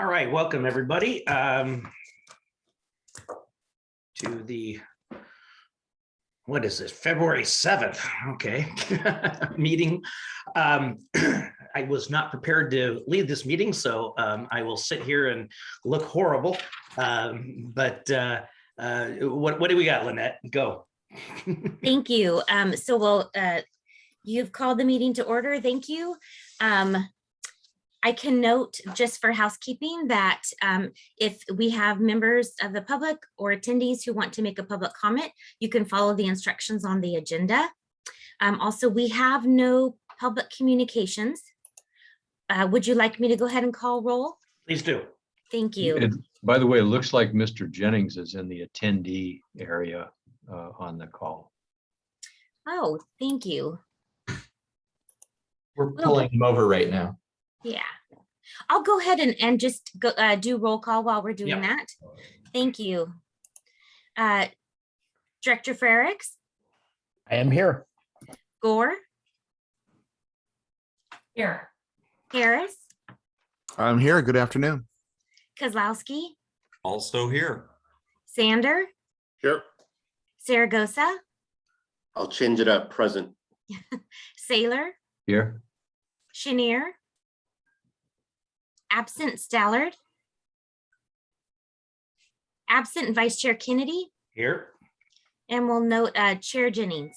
All right, welcome everybody to the, what is this, February 7th, okay, meeting. I was not prepared to lead this meeting, so I will sit here and look horrible. What do we got, Lynette? Go. Thank you. You've called the meeting to order. Thank you. I can note just for housekeeping that if we have members of the public or attendees who want to make a public comment, you can follow the instructions on the agenda. Also, we have no public communications. Would you like me to go ahead and call roll? Please do. Thank you. And by the way, it looks like Mr. Jennings is in the attendee area on the call. Oh, thank you. We're pulling him over right now. Yeah, I'll go ahead and just go do roll call while we're doing that. Thank you. Director Frericks? I am here. Gore? Here. Harris? I'm here. Good afternoon. Kozlowski? Also here. Sander? Here. Saragosa? I'll change it up, present. Saylor? Here. Chenier? Absent Stallard? Absent Vice Chair Kennedy? Here. And we'll note Chair Jennings.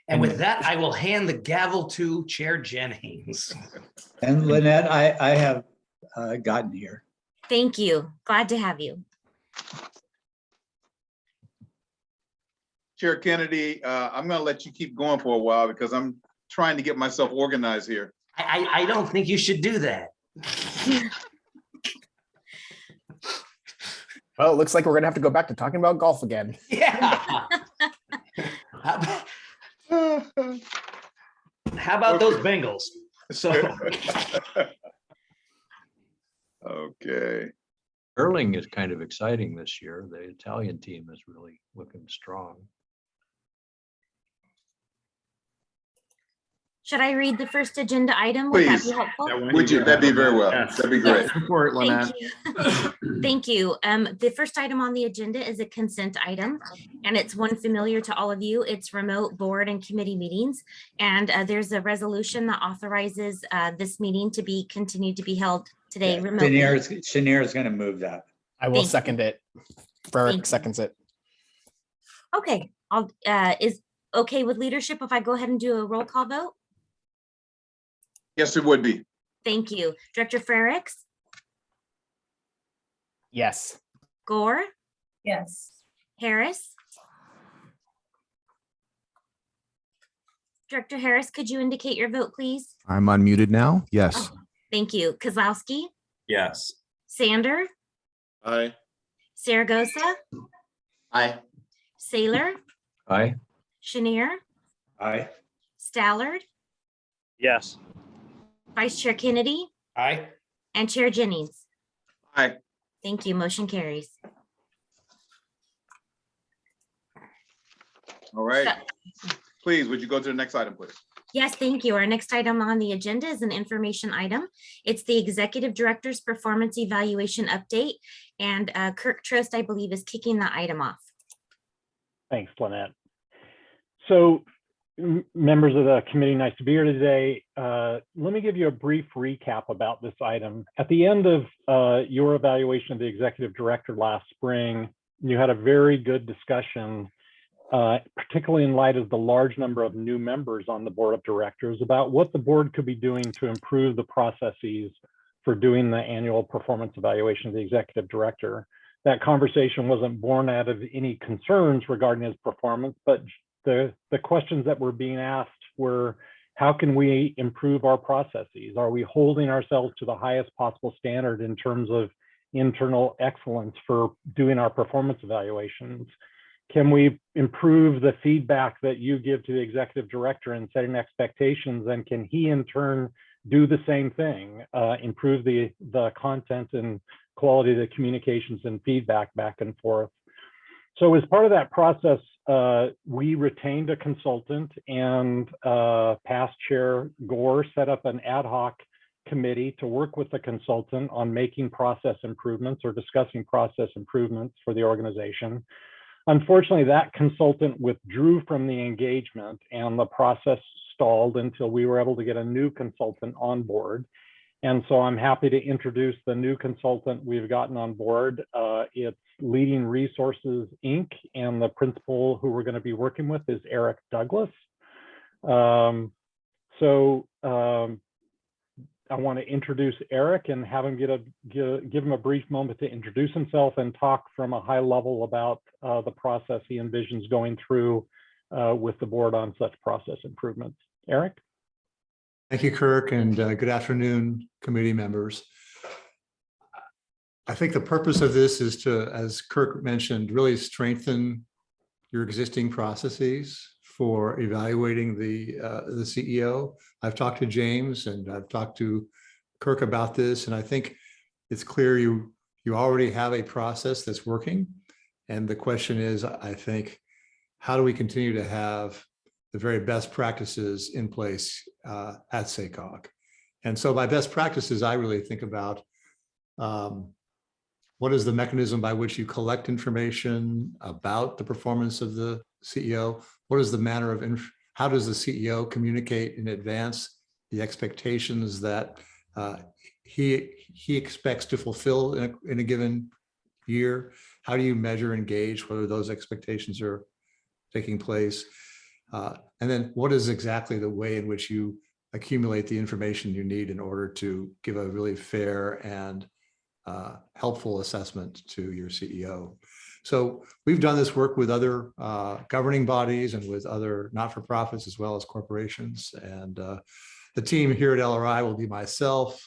And with that, I will hand the gavel to Chair Jennings. And Lynette, I have gotten here. Thank you. Glad to have you. Chair Kennedy, I'm going to let you keep going for a while because I'm trying to get myself organized here. I don't think you should do that. Well, it looks like we're gonna have to go back to talking about golf again. Yeah. How about those Bengals? So Okay. Curling is kind of exciting this year. The Italian team is really looking strong. Should I read the first agenda item? Would that be Please. helpful? Would you? That'd be very well. Yes. That'd be great. Support, Thank you. Thank you. The first item on the agenda is a consent item, and it's one familiar to all of you. It's remote board and committee meetings. And there's a resolution that authorizes this meeting to be continued to be held today remotely. Chenier is going to move that. I will Thank you. second it. Thank Frerick you. seconds it. Okay, is okay with leadership if I go ahead and do a roll call vote? Yes, it would be. Thank you. Director Frericks, Yes. Gore, Yes. Harris. Director Harris, could you indicate your vote, please? I'm unmuted now. Yes. Thank you. Kozlowski, Yes. Sander, Aye. Saragosa, Aye. Saylor, Aye. Chenier, Aye. Stallard, Yes. Vice Chair Kennedy, Aye. and Chair Jennings. Aye. Thank you. Motion carries. All right. Please, would you go to the next item, please? Yes, thank you. Our next item on the agenda is an information item. It's the Executive Director's Performance Evaluation Update, and Kirk Trost, I believe, is kicking the item off. Thanks, Lynette. So members of the committee, nice to be here today. Let me give you a brief recap about this item. At the end of your evaluation of the executive director last spring, you had a very good discussion, particularly in light of the large number of new members on the board of directors, about what the board could be doing to improve the processes for doing the annual performance evaluation of the executive director. That conversation wasn't born out of any concerns regarding his performance, but the questions that were being asked were, how can we improve our processes? Are we holding ourselves to the highest possible standard in terms of internal excellence for doing our performance evaluations? Can we improve the feedback that you give to the executive director in setting expectations? And can he in turn do the same thing, improve the content and quality of the communications and feedback back and forth? So as part of that process, we retained a consultant, and past chair Gore set up an ad hoc committee to work with the consultant on making process improvements or discussing process improvements for the organization. Unfortunately, that consultant withdrew from the engagement and the process stalled until we were able to get a new consultant on board. And so I'm happy to introduce the new consultant we've gotten on board. It's Leading Resources, Inc., and the principal who we're going to be working with is Eric Douglas. I want to introduce Eric and have him give him a brief moment to introduce himself and talk from a high level about the process he envisions going through with the board on such process improvements. Eric? Thank you, Kirk, and good afternoon, committee members. I think the purpose of this is to, as Kirk mentioned, really strengthen your existing processes for evaluating the CEO. I've talked to James and I've talked to Kirk about this, and I think it's clear you already have a process that's working. And the question is, I think, how do we continue to have the very best practices in place at SACOG? And so by best practices, I really think about what is the mechanism by which you collect information about the performance of the CEO? What is the manner of, how does the CEO communicate in advance the expectations that he expects to fulfill in a given year? How do you measure and gauge whether those expectations are taking place? And then what is exactly the way in which you accumulate the information you need in order to give a really fair and helpful assessment to your CEO? So we've done this work with other governing bodies and with other not-for-profits as well as corporations. And the team here at LRI will be myself,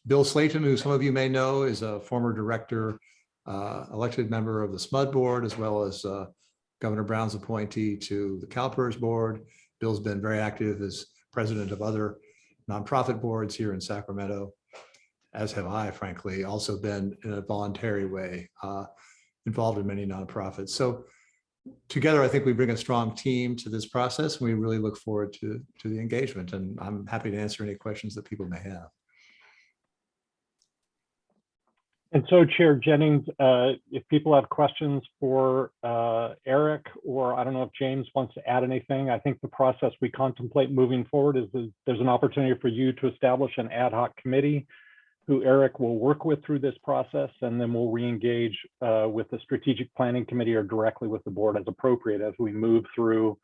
Bill Slayton, who some of you may know is a former director, elected member of the SMUD board, as well as Governor Brown's appointee to the CalPERS board. Bill's been very active as president of other nonprofit boards here in Sacramento, as have I, frankly, also been in a voluntary way involved in many nonprofits. So together, I think we bring a strong team to this process, and we really look forward to the engagement. And I'm happy to answer any questions that people may have. And so, Chair Jennings, if people have questions for Eric, or I don't know if James wants to add anything, I think the process we contemplate moving forward is there's an opportunity for you to establish an ad hoc committee who Eric will work with through this process, and then we'll re-engage with the strategic planning committee or directly with the board as appropriate as we move through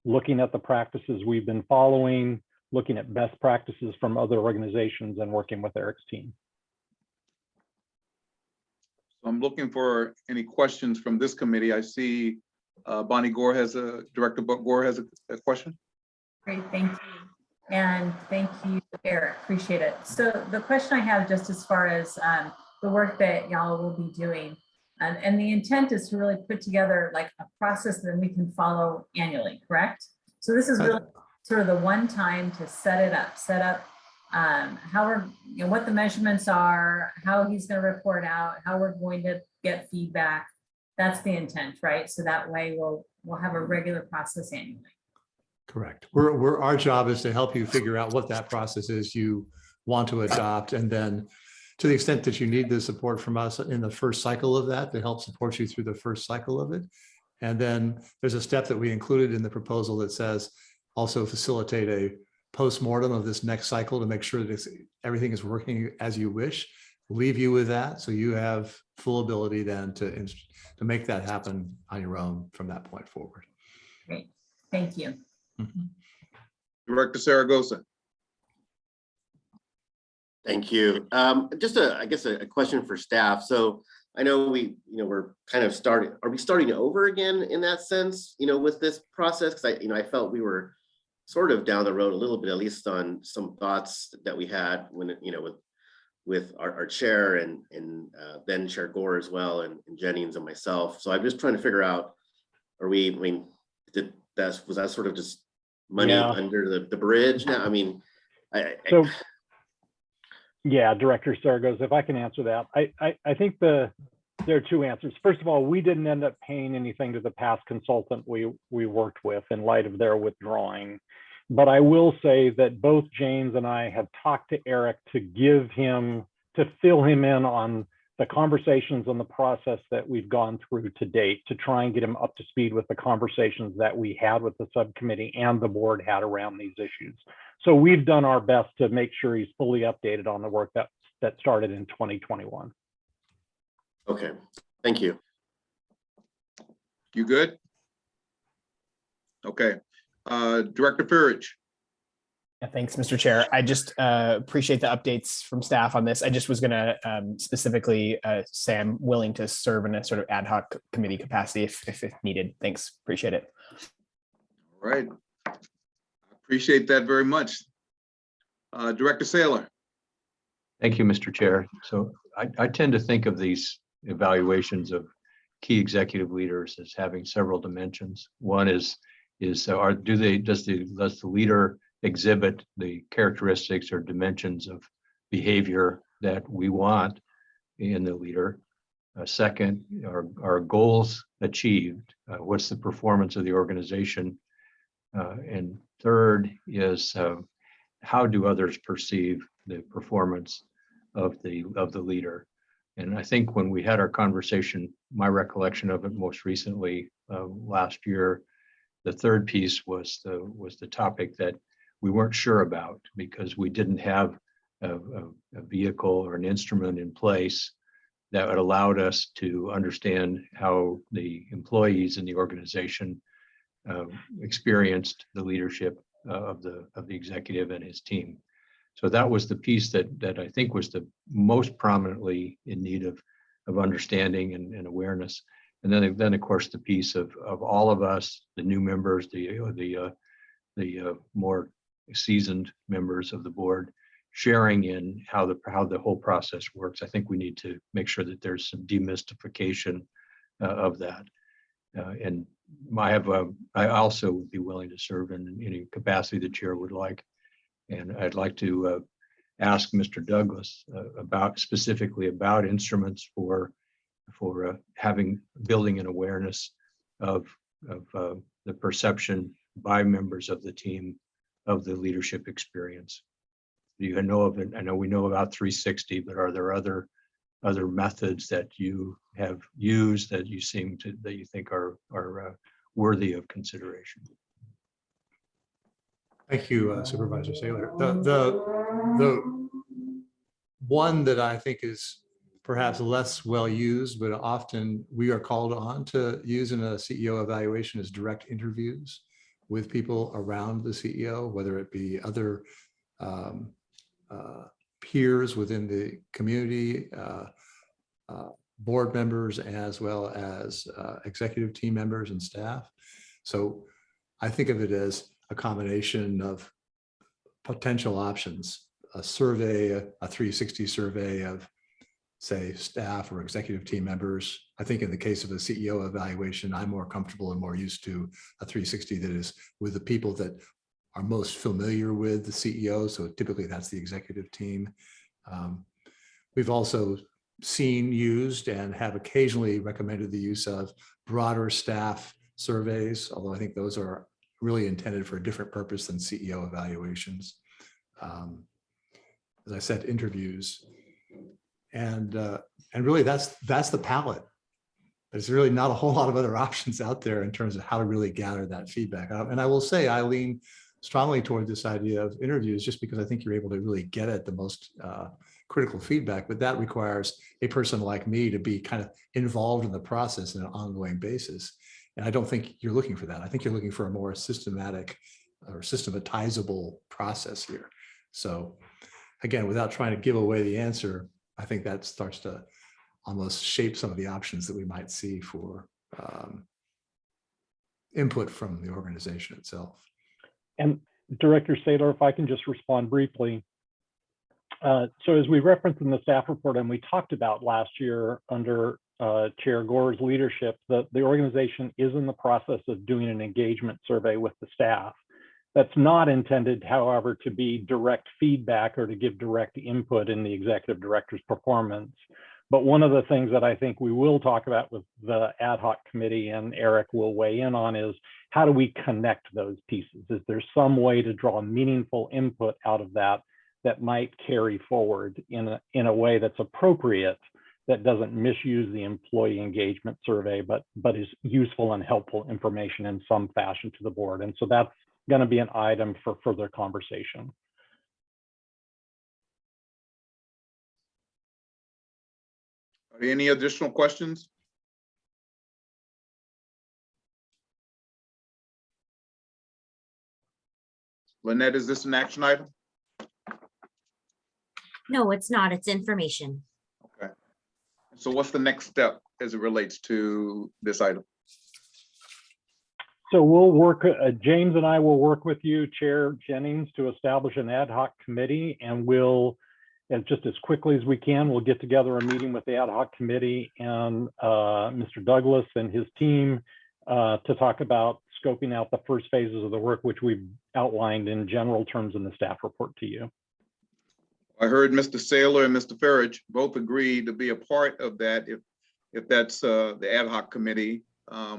looking at the practices we've been following, looking at best practices from other organizations, and working with Eric's team. I'm looking for any questions from this committee. I see Bonnie Gore Director Gore has a question. Great, thank you. And thank you, Eric, appreciate it. So the question I have, just as far as the work that y'all will be doing, and the intent is to really put together like a process that we can follow annually, correct? So this is really sort of the one time to set up how we're, what the measurements are, how he's going to report out, how we're going to get feedback. That's the intent, right? So that way we'll have a regular process annually. Correct. Our job is to help you figure out what that process is you want to adopt, and then to the extent that you need the support from us in the first cycle of that, to help support you through the first cycle of it. And then there's a step that we included in the proposal that says also facilitate a post-mortem of this next cycle to make sure that everything is working as you wish. Leave you with that, so you have full ability then to make that happen on your own from that point forward. Great, thank you. Mm-hmm. Director Zaragoza. Thank you. Just I guess a question for staff. So I know we're kind of starting. Are we starting over again in that sense? With this process, because I felt we were sort of down the road a little bit, at least on some thoughts that we had when with our chair and then Chair Gore as well, and Jennings and myself. So I'm just trying to figure out, was that sort of just money under the bridge now? Yeah, Director Zaragoza, if I can answer that. I think there are two answers. First of all, we didn't end up paying anything to the past consultant we worked with in light of their withdrawing. But I will say that both James and I have talked to Eric to fill him in on the conversations and the process that we've gone through to date, to try and get him up to speed with the conversations that we had with the subcommittee and the board had around these issues. So we've done our best to make sure he's fully updated on the work that started in 2021. Okay, thank you. You good? Okay. Director Furich. Yeah, thanks, Mr. Chair. I just appreciate the updates from staff on this. I just was going to specifically say I'm willing to serve in a sort of ad hoc committee capacity if needed. Thanks, appreciate it. All right. I appreciate that very much. Director Saylor. Thank you, Mr. Chair. So I tend to think of these evaluations of key executive leaders as having several dimensions. One does the leader exhibit the characteristics or dimensions of behavior that we want in the leader? Second, are goals achieved? What's the performance of the organization? And third is how do others perceive the performance of the leader? And I think when we had our conversation, my recollection of it most recently last year, the third piece was the topic that we weren't sure about because we didn't have a vehicle or an instrument in place that allowed us to understand how the employees in the organization experienced the leadership of the executive and his team. So that was the piece that I think was the most prominently in need of understanding and awareness. And then of course the piece of all of us, the new members, the more seasoned members of the board, sharing in how the whole process works. I think we need to make sure that there's some demystification of that. And I also would be willing to serve in any capacity the chair would like. And I'd like to ask Mr. Douglas specifically about instruments for building an awareness of the perception by members of the team of the leadership experience. Do you know of it? I know we know about 360, but are there other methods that you have used that you think are worthy of consideration? Thank you, Supervisor Saylor. The one that I think is perhaps less well used, but often we are called on to use in a CEO evaluation is direct interviews with people around the CEO, whether it be other peers within the community, board members, as well as executive team members and staff. So I think of it as a combination of potential options, a survey, a 360 survey of, say, staff or executive team members. I think in the case of a CEO evaluation, I'm more comfortable and more used to a 360 that is with the people that are most familiar with the CEO. So typically that's the executive team. We've also seen used and have occasionally recommended the use of broader staff surveys, although I think those are really intended for a different purpose than CEO evaluations. As I said, interviews. And really that's the palette. There's really not a whole lot of other options out there in terms of how to really gather that feedback. And I will say I lean strongly toward this idea of interviews just because I think you're able to really get at the most critical feedback, but that requires a person like me to be kind of involved in the process on an ongoing basis. And I don't think you're looking for that. I think you're looking for a more systematic or systematizable process here. So again, without trying to give away the answer, I think that starts to almost shape some of the options that we might see for input from the organization itself. And Director Saylor, if I can just respond briefly. So as we referenced in the staff report and we talked about last year under Chair Gore's leadership, the organization is in the process of doing an engagement survey with the staff. That's not intended, however, to be direct feedback or to give direct input in the executive director's performance, But one of the things that I think we will talk about with the ad hoc committee, and Eric will weigh in on, is how do we connect those pieces? Is there some way to draw meaningful input out of that that might carry forward in a way that's appropriate, that doesn't misuse the employee engagement survey, but is useful and helpful information in some fashion to the board? And so that's going to be an item for further conversation. Are there any additional questions? Lynette, is this an action item? No, it's not. It's information. Okay. So what's the next step as it relates to this item? So we'll work, James and I will work with you, Chair Jennings, to establish an ad hoc committee, and we'll, and just as quickly as we can, we'll get together a meeting with the ad hoc committee and Mr. Douglas and his team to talk about scoping out the first phases of the work, which we've outlined in general terms in the staff report to you. I heard Mr. Saylor and Mr. Farage both agree to be a part of that if that's the ad hoc committee. I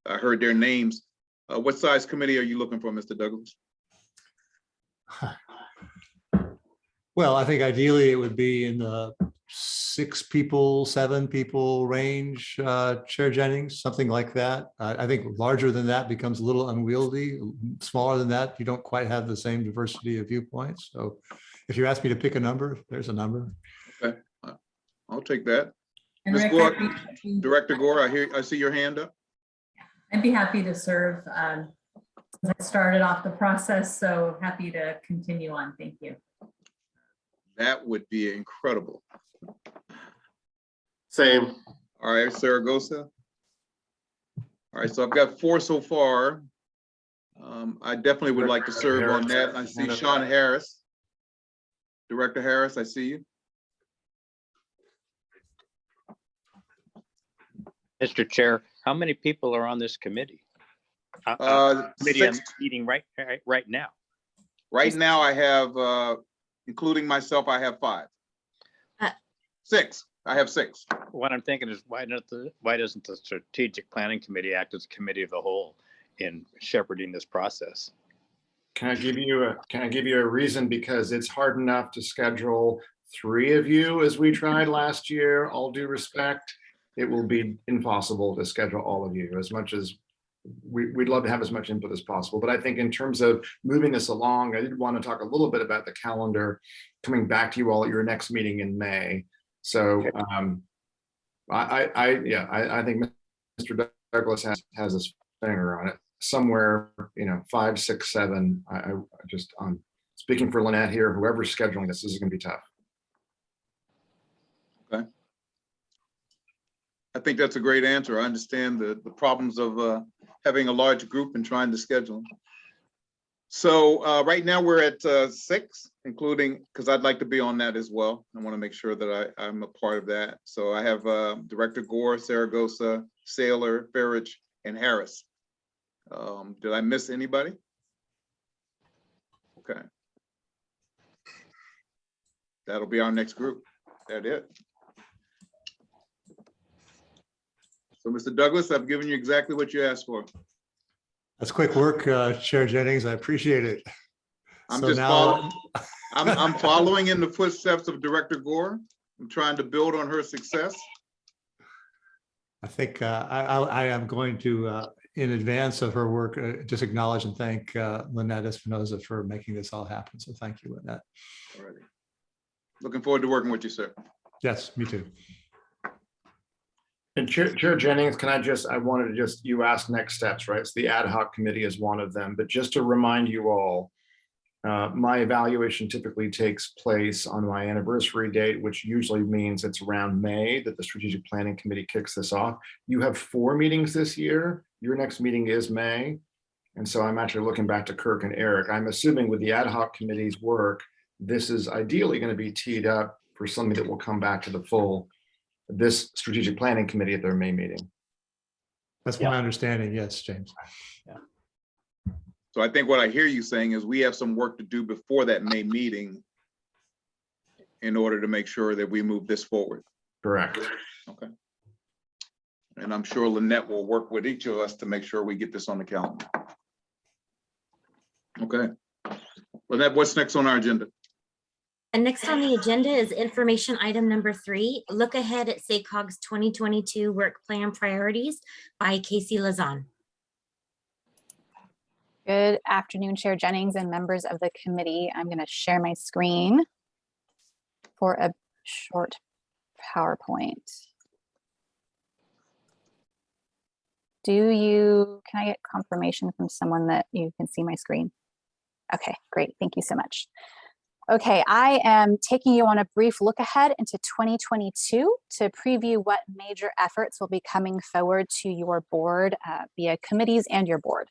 heard their names. What size committee are you looking for, Mr. Douglas? Well, I think ideally it would be in the 6 people, 7 people range, Chair Jennings, something like that. I think larger than that becomes a little unwieldy. Smaller than that, you don't quite have the same diversity of viewpoints. So if you ask me to pick a number, there's a number. Okay, I'll take that. And Ms. Rick, Gore, Director Gore, I see your hand up. I'd be happy to serve. I started off the process, so happy to continue on. Thank you. That would be incredible. Same. All right, Saragosa. All right, so I've got 4 so far. I definitely would like to serve on that. I see Sean Harris. Director Harris, I see you. Mr. Chair, how many people are on this committee? Committee 6. meeting right now. Right now I have, including myself, I have 5. 6, I have 6. What I'm thinking is why doesn't the strategic planning committee act as a committee of the whole in shepherding this process? Can I give you a reason? Because it's hard enough to schedule 3 of you as we tried last year. All due respect, it will be impossible to schedule all of you, as much as we'd love to have as much input as possible. But I think in terms of moving this along, I did want to talk a little bit about the calendar coming back to you all at your next meeting in May. So I think Mr. Douglas has his finger on it. Somewhere, 5, 6, 7. I just, speaking for Lynette here, whoever's scheduling this is going to be tough. Okay. I think that's a great answer. I understand the problems of having a large group and trying to schedule. So right now we're at 6, including, because I'd like to be on that as well. I want to make sure that I'm a part of that. So I have Director Gore, Saragosa, Saylor, Farage, and Harris. Did I miss anybody? Okay. That'll be our next group. That's it. So Mr. Douglas, I've given you exactly what you asked for. That's quick work, Chair Jennings. I appreciate it. I'm So just now- following. I'm following in the footsteps of Director Gore. I'm trying to build on her success. I think I am going to, in advance of her work, just acknowledge and thank Lynette Espinoza for making this all happen. So thank you, Lynette. Alrighty. Looking forward to working with you, sir. Yes, me too. And Chair Jennings, I wanted to just, you asked next steps, right? So the ad hoc committee is one of them, but just to remind you all, my evaluation typically takes place on my anniversary date, which usually means it's around May that the strategic planning committee kicks this off. You have 4 meetings this year. Your next meeting is May. And so I'm actually looking back to Kirk and Eric. I'm assuming with the ad hoc committee's work, this is ideally going to be teed up for something that will come back to this strategic planning committee at their May meeting. That's my understanding. Yes, James. So I think what I hear you saying is we have some work to do before that May meeting in order to make sure that we move this forward. Correct. Okay. And I'm sure Lynette will work with each of us to make sure we get this on the calendar. Okay. Lynette, what's next on our agenda? And next on the agenda is information item number 3, look ahead at SACOG's 2022 work plan priorities by Casey Lazan. Good afternoon, Chair Jennings and members of the committee. I'm going to share my screen for a short PowerPoint. Can I get confirmation from someone that you can see my screen? Okay, great. Thank you so much. Okay, I am taking you on a brief look ahead into 2022 to preview what major efforts will be coming forward to your board via committees and your board.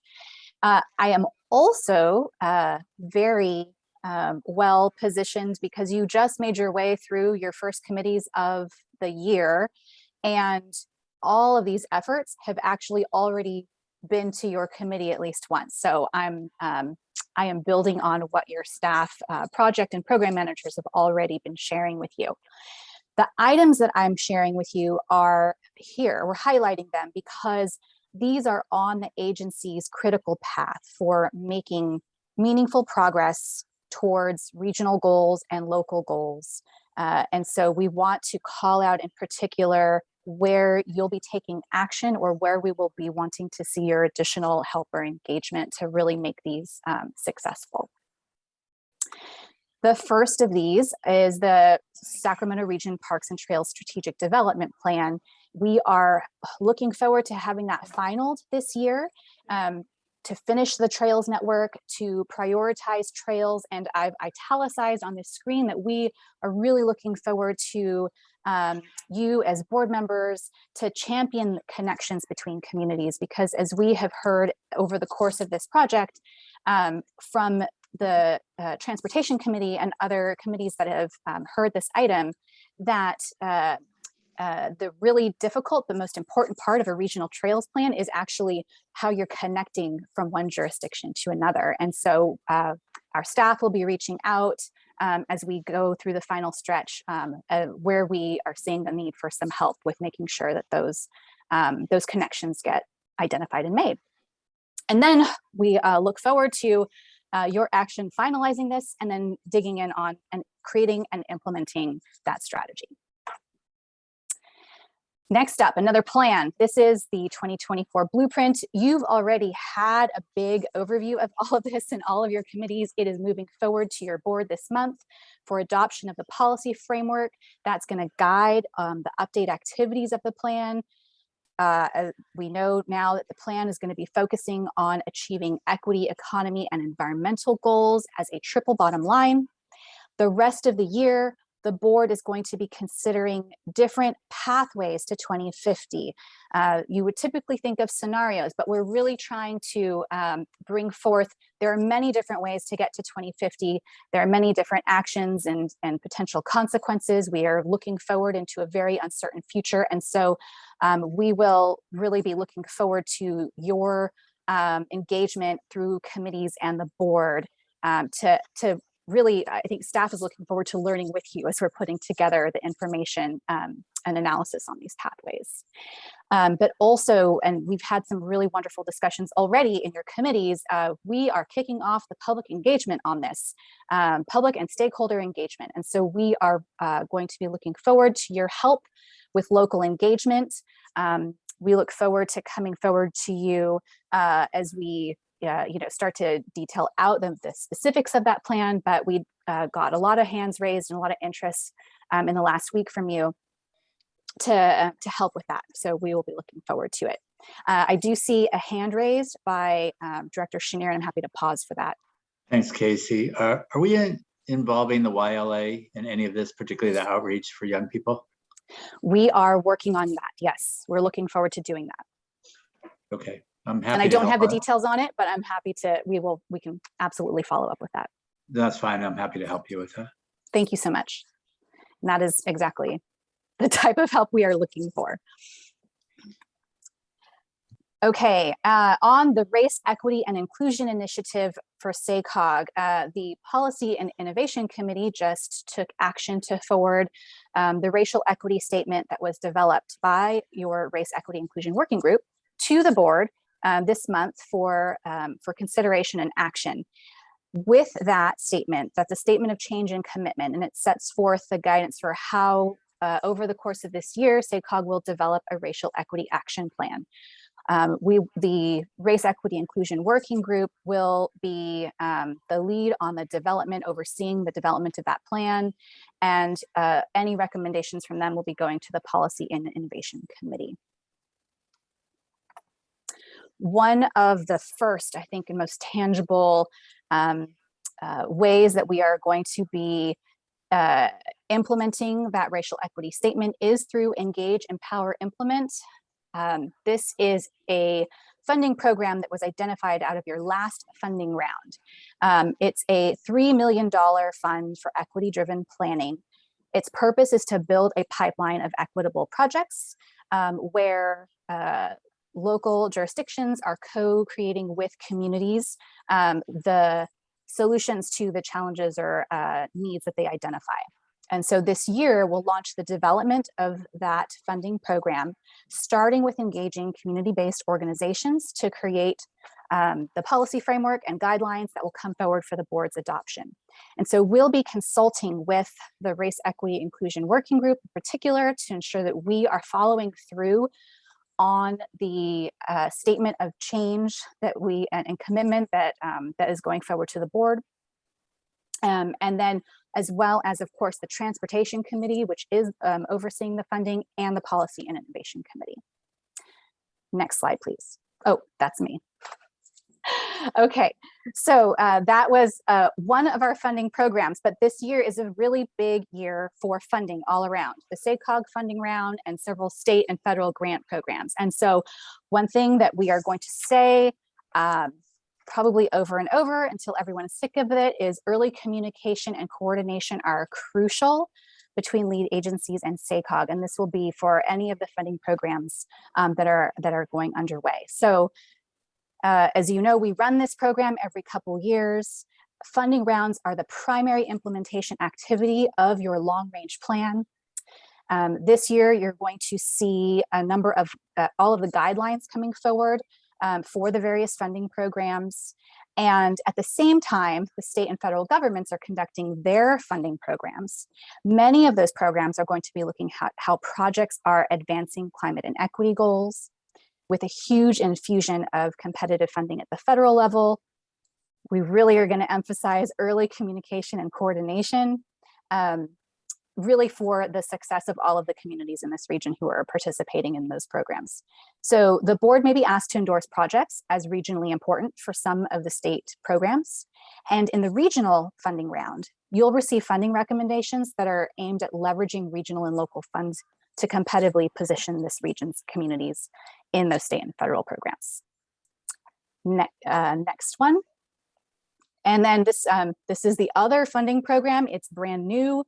I am also very well positioned because you just made your way through your first committees of the year, and all of these efforts have actually already been to your committee at least once. So I am building on what your staff, project and program managers have already been sharing with you. The items that I'm sharing with you are here. We're highlighting them because these are on the agency's critical path for making meaningful progress towards regional goals and local goals. And so we want to call out in particular where you'll be taking action or where we will be wanting to see your additional help or engagement to really make these successful. The first of these is the Sacramento Region Parks and Trails Strategic Development Plan. We are looking forward to having that finalized this year, to finish the trails network, to prioritize trails, and I've italicized on the screen that we are really looking forward to you as board members to champion connections between communities, because as we have heard over the course of this project from the Transportation Committee and other committees that have heard this item, that the really difficult but most important part of a regional trails plan is actually how you're connecting from one jurisdiction to another. And so our staff will be reaching out as we go through the final stretch where we are seeing the need for some help with making sure that those connections get identified and made. And then we look forward to your action finalizing this and then digging in on and creating and implementing that strategy. Next up, another plan. This is the 2024 blueprint. You've already had a big overview of all of this in all of your committees. It is moving forward to your board this month for adoption of the policy framework that's going to guide the update activities of the plan. We know now that the plan is going to be focusing on achieving equity, economy, and environmental goals as a triple bottom line. The rest of the year, the board is going to be considering different pathways to 2050. You would typically think of scenarios, but we're really trying to bring forth, there are many different ways to get to 2050. There are many different actions and potential consequences. We are looking forward into a very uncertain future. And so we will really be looking forward to your engagement through committees and the board to really, I think staff is looking forward to learning with you as we're putting together the information and analysis on these pathways. But also, and we've had some really wonderful discussions already in your committees, we are kicking off the public engagement on this, public and stakeholder engagement. And so we are going to be looking forward to your help with local engagement. We look forward to coming forward to you as we start to detail out the specifics of that plan, but we got a lot of hands raised and a lot of interest in the last week from you to help with that. So we will be looking forward to it. I do see a hand raised by Director Chenier, and I'm happy to pause for that. Thanks, Casey. Are we involving the YLA in any of this, particularly the outreach for young people? We are working on that. Yes, we're looking forward to doing that. Okay. I'm happy. And I don't have the details on it, but I'm happy to, we can absolutely follow up with that. That's fine. I'm happy to help you with that. Thank you so much. And that is exactly the type of help we are looking for. Okay, on the Race, Equity, and Inclusion Initiative for SACOG, the Policy and Innovation Committee just took action to forward the racial equity statement that was developed by your Race, Equity, Inclusion Working Group to the board this month for consideration and action. With that statement, that's a statement of change and commitment, and it sets forth the guidance for how over the course of this year, SACOG will develop a racial equity action plan. The Race, Equity, Inclusion Working Group will be the lead on the development, overseeing the development of that plan, and any recommendations from them will be going to the Policy and Innovation Committee. One of the first, I think, and most tangible ways that we are going to be implementing that racial equity statement is through Engage, Empower, Implement. This is a funding program that was identified out of your last funding round. It's a $3 million fund for equity-driven planning. Its purpose is to build a pipeline of equitable projects where local jurisdictions are co-creating with communities the solutions to the challenges or needs that they identify. And so this year we'll launch the development of that funding program, starting with engaging community-based organizations to create the policy framework and guidelines that will come forward for the board's adoption. And so we'll be consulting with the Race, Equity, Inclusion Working Group in particular to ensure that we are following through on the statement of change that we and commitment that that is going forward to the board. And then as well as, of course, the Transportation Committee, which is overseeing the funding, and the Policy and Innovation Committee. Next slide, please. Oh, that's me. Okay, so that was one of our funding programs, but this year is a really big year for funding all around. The SACOG funding round and several state and federal grant programs. And so one thing that we are going to say probably over and over until everyone is sick of it is early communication and coordination are crucial between lead agencies and SACOG, and this will be for any of the funding programs that are going underway. So as you know, we run this program every couple years. Funding rounds are the primary implementation activity of your long-range plan. This year, you're going to see a number of all of the guidelines coming forward for the various funding programs. And at the same time, the state and federal governments are conducting their funding programs. Many of those programs are going to be looking at how projects are advancing climate and equity goals, with a huge infusion of competitive funding at the federal level. We really are going to emphasize early communication and coordination, really for the success of all of the communities in this region who are participating in those programs. So the board may be asked to endorse projects as regionally important for some of the state programs. And in the regional funding round, you'll receive funding recommendations that are aimed at leveraging regional and local funds to competitively position this region's communities in those state and federal programs. Next one. And then this is the other funding program. It's brand new.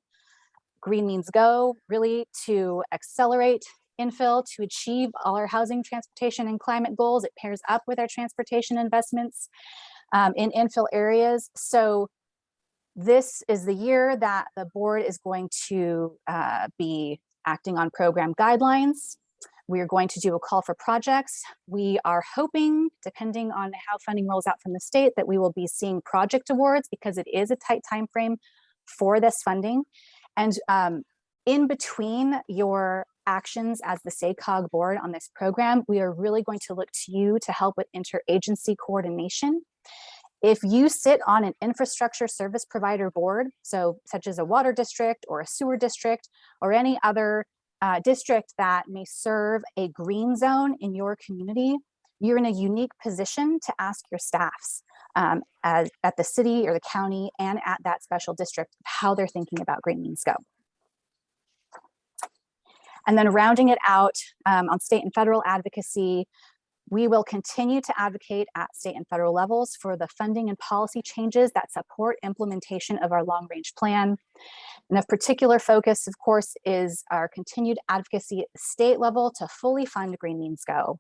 Green Means Go, really to accelerate infill to achieve all our housing, transportation, and climate goals. It pairs up with our transportation investments in infill areas. So this is the year that the board is going to be acting on program guidelines. We are going to do a call for projects. We are hoping, depending on how funding rolls out from the state, that we will be seeing project awards because it is a tight time frame for this funding. And in between your actions as the SACOG board on this program, we are really going to look to you to help with interagency coordination. If you sit on an infrastructure service provider board, so such as a water district or a sewer district or any other district that may serve a green zone in your community, you're in a unique position to ask your staffs at the city or the county and at that special district how they're thinking about Green Means Go. And then rounding it out on state and federal advocacy, we will continue to advocate at state and federal levels for the funding and policy changes that support implementation of our long-range plan. And of particular focus, of course, is our continued advocacy at the state level to fully fund Green Means Go.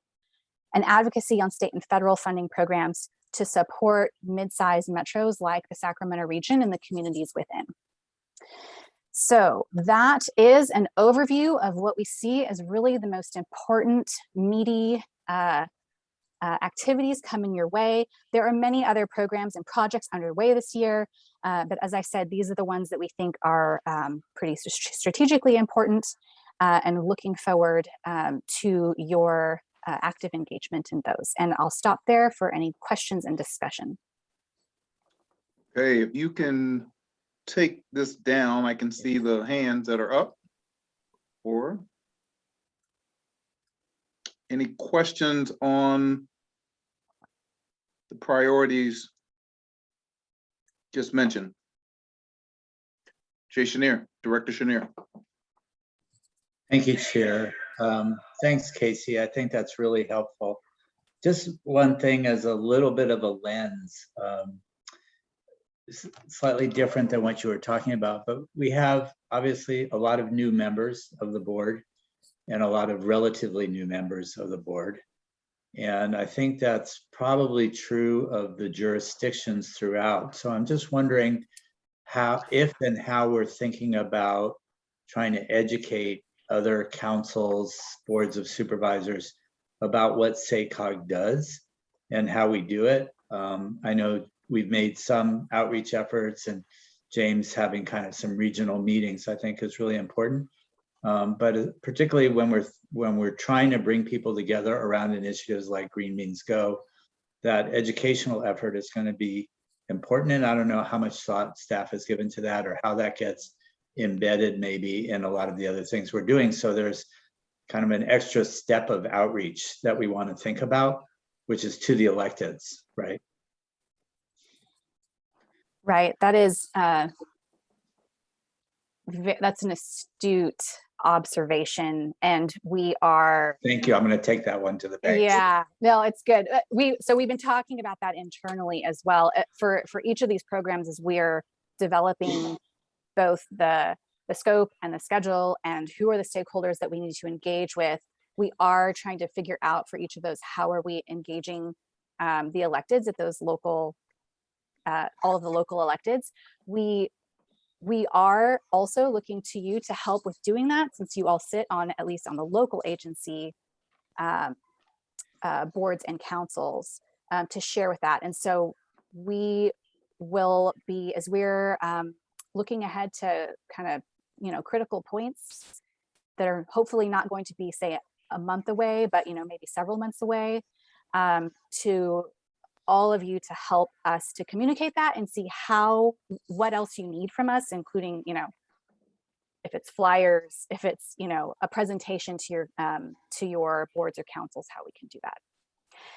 and advocacy on state and federal funding programs to support mid-sized metros like the Sacramento region and the communities within. So that is an overview of what we see as really the most important, meaty activities coming your way. There are many other programs and projects underway this year, but as I said, these are the ones that we think are pretty strategically important, and looking forward to your active engagement in those. And I'll stop there for any questions and discussion. Okay, if you can take this down, I can see the hands that are up. Or any questions on the priorities just mentioned? Jay Chenier, Director Chenier. Thank you, Chair. Thanks, Casey. I think that's really helpful. Just one thing as a little bit of a lens, slightly different than what you were talking about, but we have obviously a lot of new members of the board and a lot of relatively new members of the board. And I think that's probably true of the jurisdictions throughout. So I'm just wondering how, if and how we're thinking about trying to educate other councils, boards of supervisors about what SACOG does and how we do it. I know we've made some outreach efforts, and James having kind of some regional meetings, I think is really important. But particularly when we're trying to bring people together around initiatives like Green Means Go, that educational effort is going to be important. And I don't know how much thought staff has given to that or how that gets embedded maybe in a lot of the other things we're doing. So there's kind of an extra step of outreach that we want to think about, which is to the electeds, right? Right, that is, that's an astute observation, and we are. Thank you. I'm going to take that one to the bank. Yeah, no, it's good. We've been talking about that internally as well for each of these programs as we're developing both the scope and the schedule and who are the stakeholders that we need to engage with. We are trying to figure out for each of those, how are we engaging the electeds at those local, all of the local electeds. We are also looking to you to help with doing that, since you all sit on, at least on the local agency boards and councils, to share with that. And so we will be, as we're looking ahead to kind of, critical points that are hopefully not going to be, say, a month away, but, maybe several months away, to all of you to help us to communicate that and see what else you need from us, including, if it's flyers, if it's, a presentation to your boards or councils, how we can do that.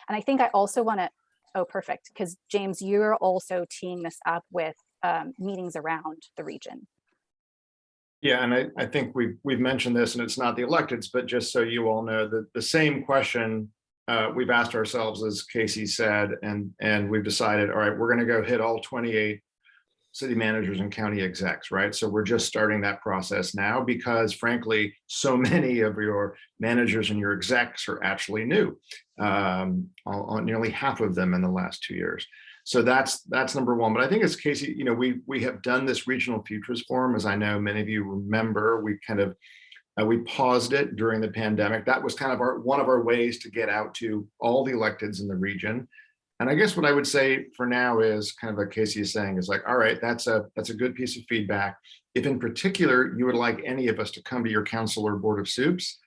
And I think I also want to, oh, perfect, because James, you're also teeing this up with meetings around the region. Yeah, and I think we've mentioned this, and it's not the electeds, but just so you all know, that the same question we've asked ourselves, as Casey said, and we've decided, all right, we're going to go hit all 28 city managers and county execs, right? So we're just starting that process now because, frankly, so many of your managers and your execs are actually new, nearly half of them in the last 2 years. So that's number one. But I think, as Casey, we have done this regional futures forum, as I know many of you remember. We kind of we paused it during the pandemic. That was kind of one of our ways to get out to all the electeds in the region. And I guess what I would say for now is kind of what Casey is saying is like, all right, that's a good piece of feedback. If in particular you would like any of us to come to your council or board of soups,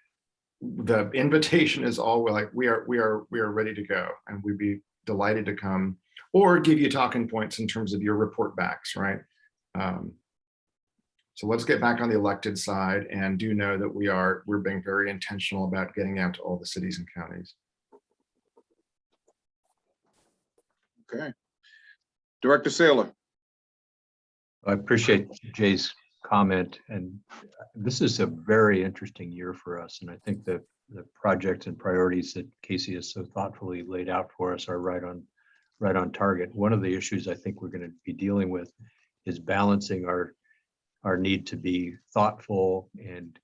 the invitation is all like, we are ready to go, and we'd be delighted to come or give you talking points in terms of your report backs, right? So let's get back on the elected side, and do know that we're being very intentional about getting out to all the cities and counties. Okay. Director Saylor. I appreciate Jay's comment, and this is a very interesting year for us. And I think that the projects and priorities that Casey has so thoughtfully laid out for us are right on target. One of the issues I think we're going to be dealing with is balancing our need to be thoughtful and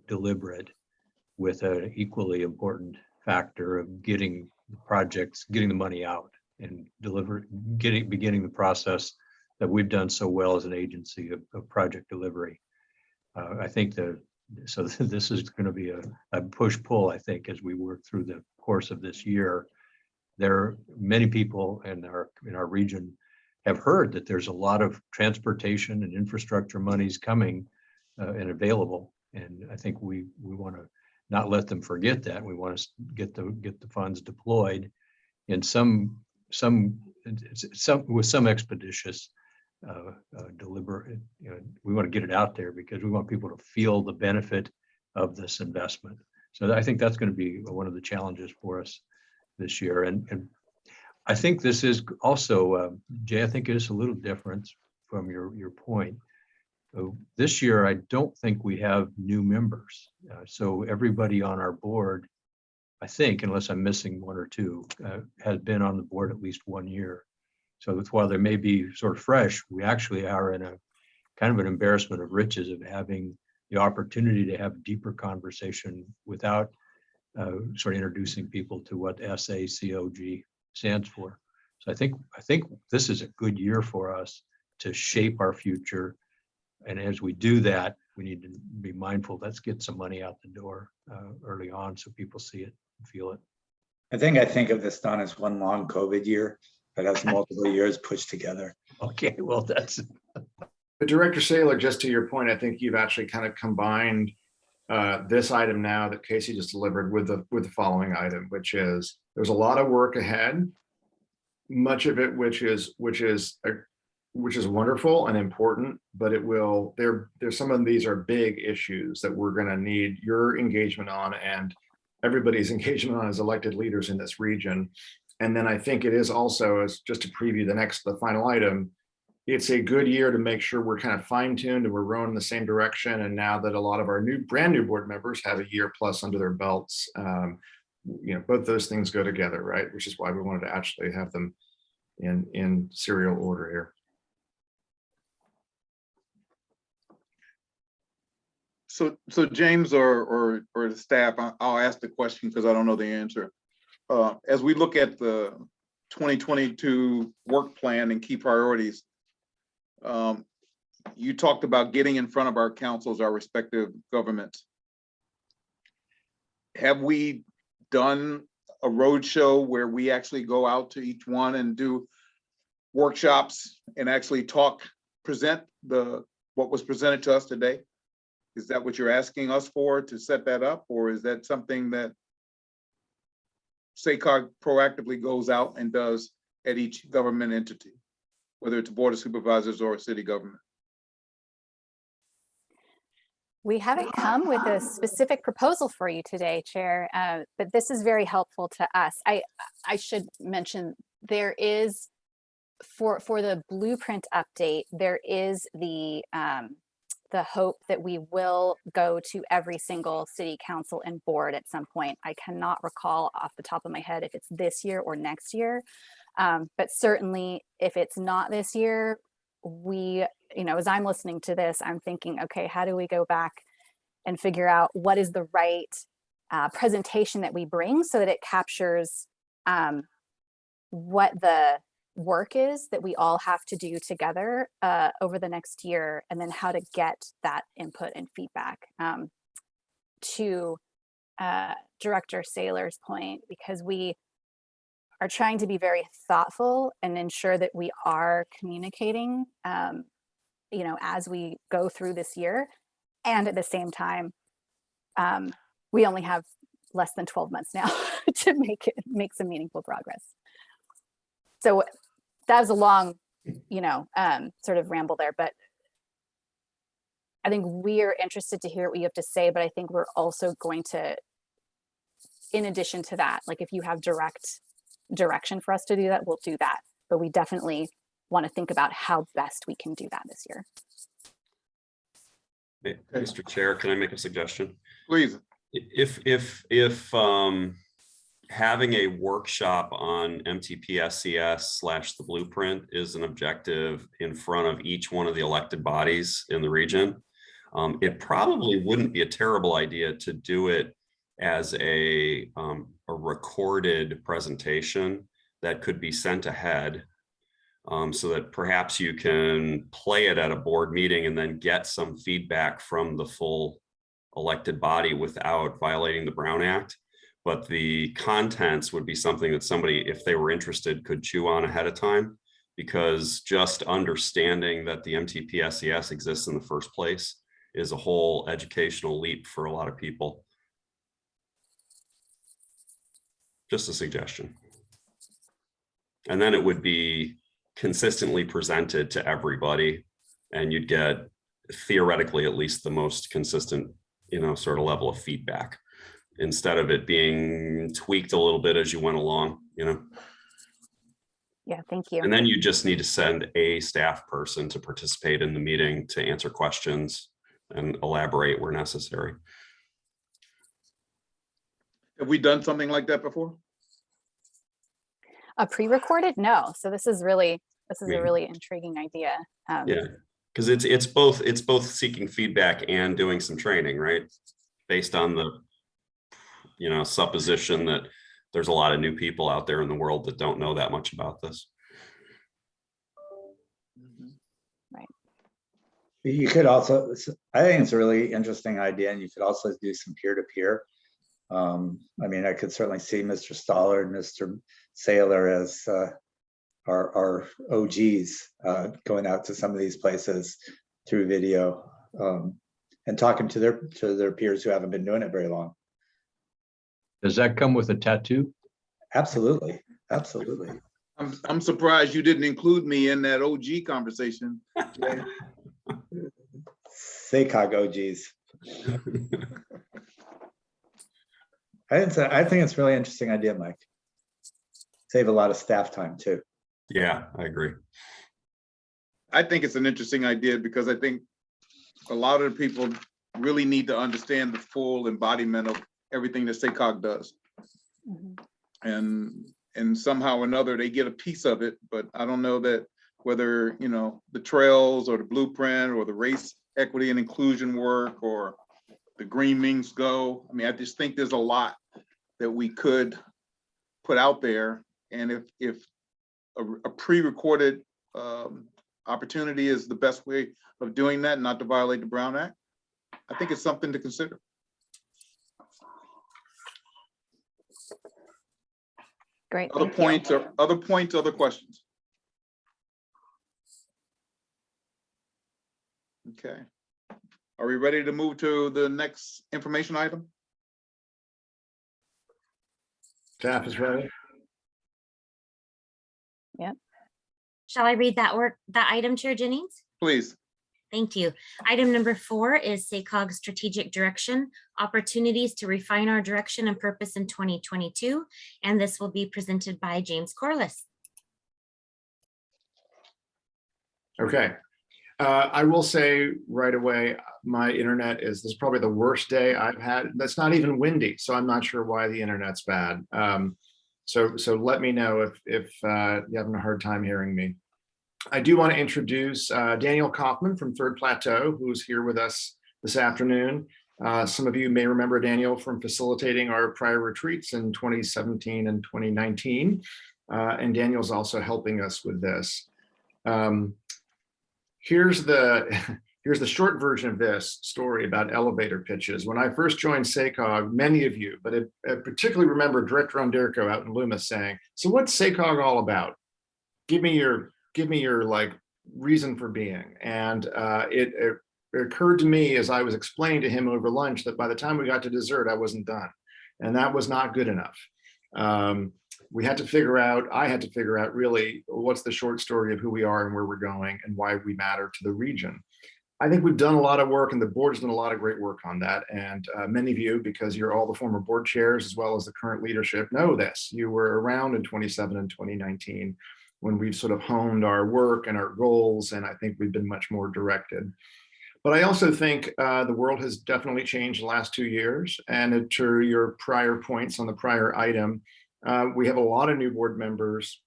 deliberate with an equally important factor of getting the projects, getting the money out and beginning the process that we've done so well as an agency of project delivery. I think so this is going to be a push-pull, I think, as we work through the course of this year. There are many people in our region have heard that there's a lot of transportation and infrastructure monies coming and available. And I think we want to not let them forget that. We want to get the funds deployed in some with some expeditious deliberate, we want to get it out there because we want people to feel the benefit of this investment. So I think that's going to be one of the challenges for us this year. And I think this is also, Jay, I think it is a little different from your point. This year, I don't think we have new members. So everybody on our board, I think, unless I'm missing one or two, has been on the board at least 1 year. So that's while they may be sort of fresh, we actually are in a kind of an embarrassment of riches of having the opportunity to have deeper conversation without sort of introducing people to what SACOG stands for. So I think this is a good year for us to shape our future. And as we do that, we need to be mindful, let's get some money out the door early on so people see it and feel it. I think of this, Don, as one long COVID year that has multiple years pushed together. Okay, well, that's. But Director Saylor, just to your point, I think you've actually kind of combined this item now that Casey just delivered with the following item, which is there's a lot of work ahead, much of it which is wonderful and important, but there's some of these are big issues that we're going to need your engagement on and everybody's engagement on as elected leaders in this region. And then I think it is also, as just to preview the final item, it's a good year to make sure we're kind of fine-tuned and we're rowing in the same direction. And now that a lot of our brand new board members have a year plus under their belts, both those things go together, right? Which is why we wanted to actually have them in serial order here. So James or the staff, I'll ask the question because I don't know the answer. As we look at the 2022 work plan and key priorities, you talked about getting in front of our councils, our respective governments. Have we done a roadshow where we actually go out to each one and do workshops and actually present what was presented to us today? Is that what you're asking us for, to set that up? Or is that something that SACOG proactively goes out and does at each government entity, whether it's a board of supervisors or a city government? We haven't come with a specific proposal for you today, Chair, but this is very helpful to us. I should mention there is, for the blueprint update, there is the hope that we will go to every single city council and board at some point. I cannot recall off the top of my head if it's this year or next year, but certainly if it's not this year, as I'm listening to this, I'm thinking, okay, how do we go back and figure out what is the right presentation that we bring so that it captures what the work is that we all have to do together over the next year, and then how to get that input and feedback to Director Saylor's point, because we are trying to be very thoughtful and ensure that we are communicating as we go through this year. And at the same time, we only have less than 12 months now to make some meaningful progress. So that was a long, sort of ramble there, but I think we are interested to hear what you have to say, but I think we're also going to, in addition to that, like if you have direct direction for us to do that, we'll do that. But we definitely want to think about how best we can do that this year. Hey, Mr. Chair, can I make a suggestion? Please. If having a workshop on MTP-SCS / the blueprint is an objective in front of each one of the elected bodies in the region, it probably wouldn't be a terrible idea to do it as a a recorded presentation that could be sent ahead, so that perhaps you can play it at a board meeting and then get some feedback from the full elected body without violating the Brown Act. But the contents would be something that somebody, if they were interested, could chew on ahead of time, because just understanding that the MTP-SCS exists in the first place is a whole educational leap for a lot of people. Just a suggestion. And then it would be consistently presented to everybody, and you'd get theoretically at least the most consistent, sort of level of feedback, instead of it being tweaked a little bit as you went along, Yeah, thank you. And then you just need to send a staff person to participate in the meeting to answer questions and elaborate where necessary. Have we done something like that before? A pre-recorded? No. So this is a really intriguing idea. Yeah, because it's both seeking feedback and doing some training, right? Based on the supposition that there's a lot of new people out there in the world that don't know that much about this. Right. You could also, I think it's a really interesting idea, and you could also do some peer-to-peer. I could certainly see Mr. Stoller and Mr. Saylor as our OGs going out to some of these places through video and talking to their peers who haven't been doing it very long. Does that come with a tattoo? Absolutely, absolutely. I'm surprised you didn't include me in that OG conversation. SACOG OGs. I think it's a really interesting idea, Mike. Save a lot of staff time too. Yeah, I agree. I think it's an interesting idea because I think a lot of the people really need to understand the full embodiment of everything that SACOG does. Mm-hmm. And somehow or another they get a piece of it, but I don't know that whether the trails or the blueprint or the race equity and inclusion work or the Green Means Go. I just think there's a lot that we could put out there, and if a pre-recorded opportunity is the best way of doing that, not to violate the Brown Act, I think it's something to consider. Great. Other points or other questions? Okay. Are we ready to move to the next information item? Staff is ready. Yep. Shall I read that item, Chair Jennings? Please. Thank you. Item number 4 is SACOG strategic direction, opportunities to refine our direction and purpose in 2022. And this will be presented by James Corliss. Okay. I will say right away, my internet this is probably the worst day I've had. That's not even windy, so I'm not sure why the internet's bad. So let me know if you're having a hard time hearing me. I do want to introduce Daniel Kaufman from Third Plateau, who's here with us this afternoon. Some of you may remember Daniel from facilitating our prior retreats in 2017 and 2019. And Daniel's also helping us with this. Here's the short version of this story about elevator pitches. When I first joined SACOG, many of you, but I particularly remember Director Onderko out in Loomis saying, "So what's SACOG all about? Give me your like reason for being." And it occurred to me as I was explaining to him over lunch that by the time we got to dessert, I wasn't done, and that was not good enough. I had to figure out really what's the short story of who we are and where we're going and why we matter to the region. I think we've done a lot of work, and the board's done a lot of great work on that. And many of you, because you're all the former board chairs as well as the current leadership, know this. You were around in 2017 and 2019 when we've sort of honed our work and our goals, and I think we've been much more directed. But I also think the world has definitely changed the last 2 years. And to your prior points on the prior item, we have a lot of new board members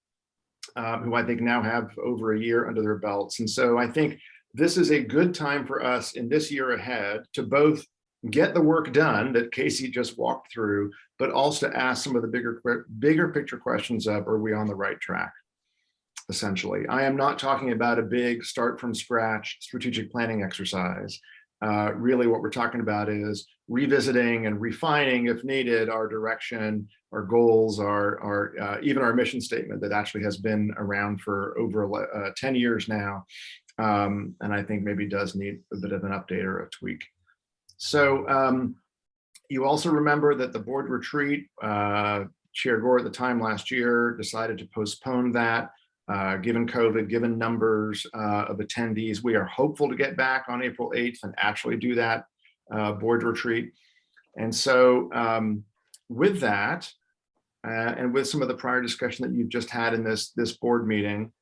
who I think now have over a year under their belts. And so I think this is a good time for us in this year ahead to both get the work done that Casey just walked through, but also ask some of the bigger picture questions of, are we on the right track? Essentially, I am not talking about a big start from scratch strategic planning exercise. Really what we're talking about is revisiting and refining, if needed, our direction, our goals, our even our mission statement that actually has been around for over 10 years now. And I think maybe does need a bit of an update or a tweak. So you also remember that the board retreat, Chair Gore at the time last year decided to postpone that. Given COVID, given numbers of attendees, we are hopeful to get back on April 8th and actually do that board retreat. And so with that, and with some of the prior discussion that you've just had in this board meeting,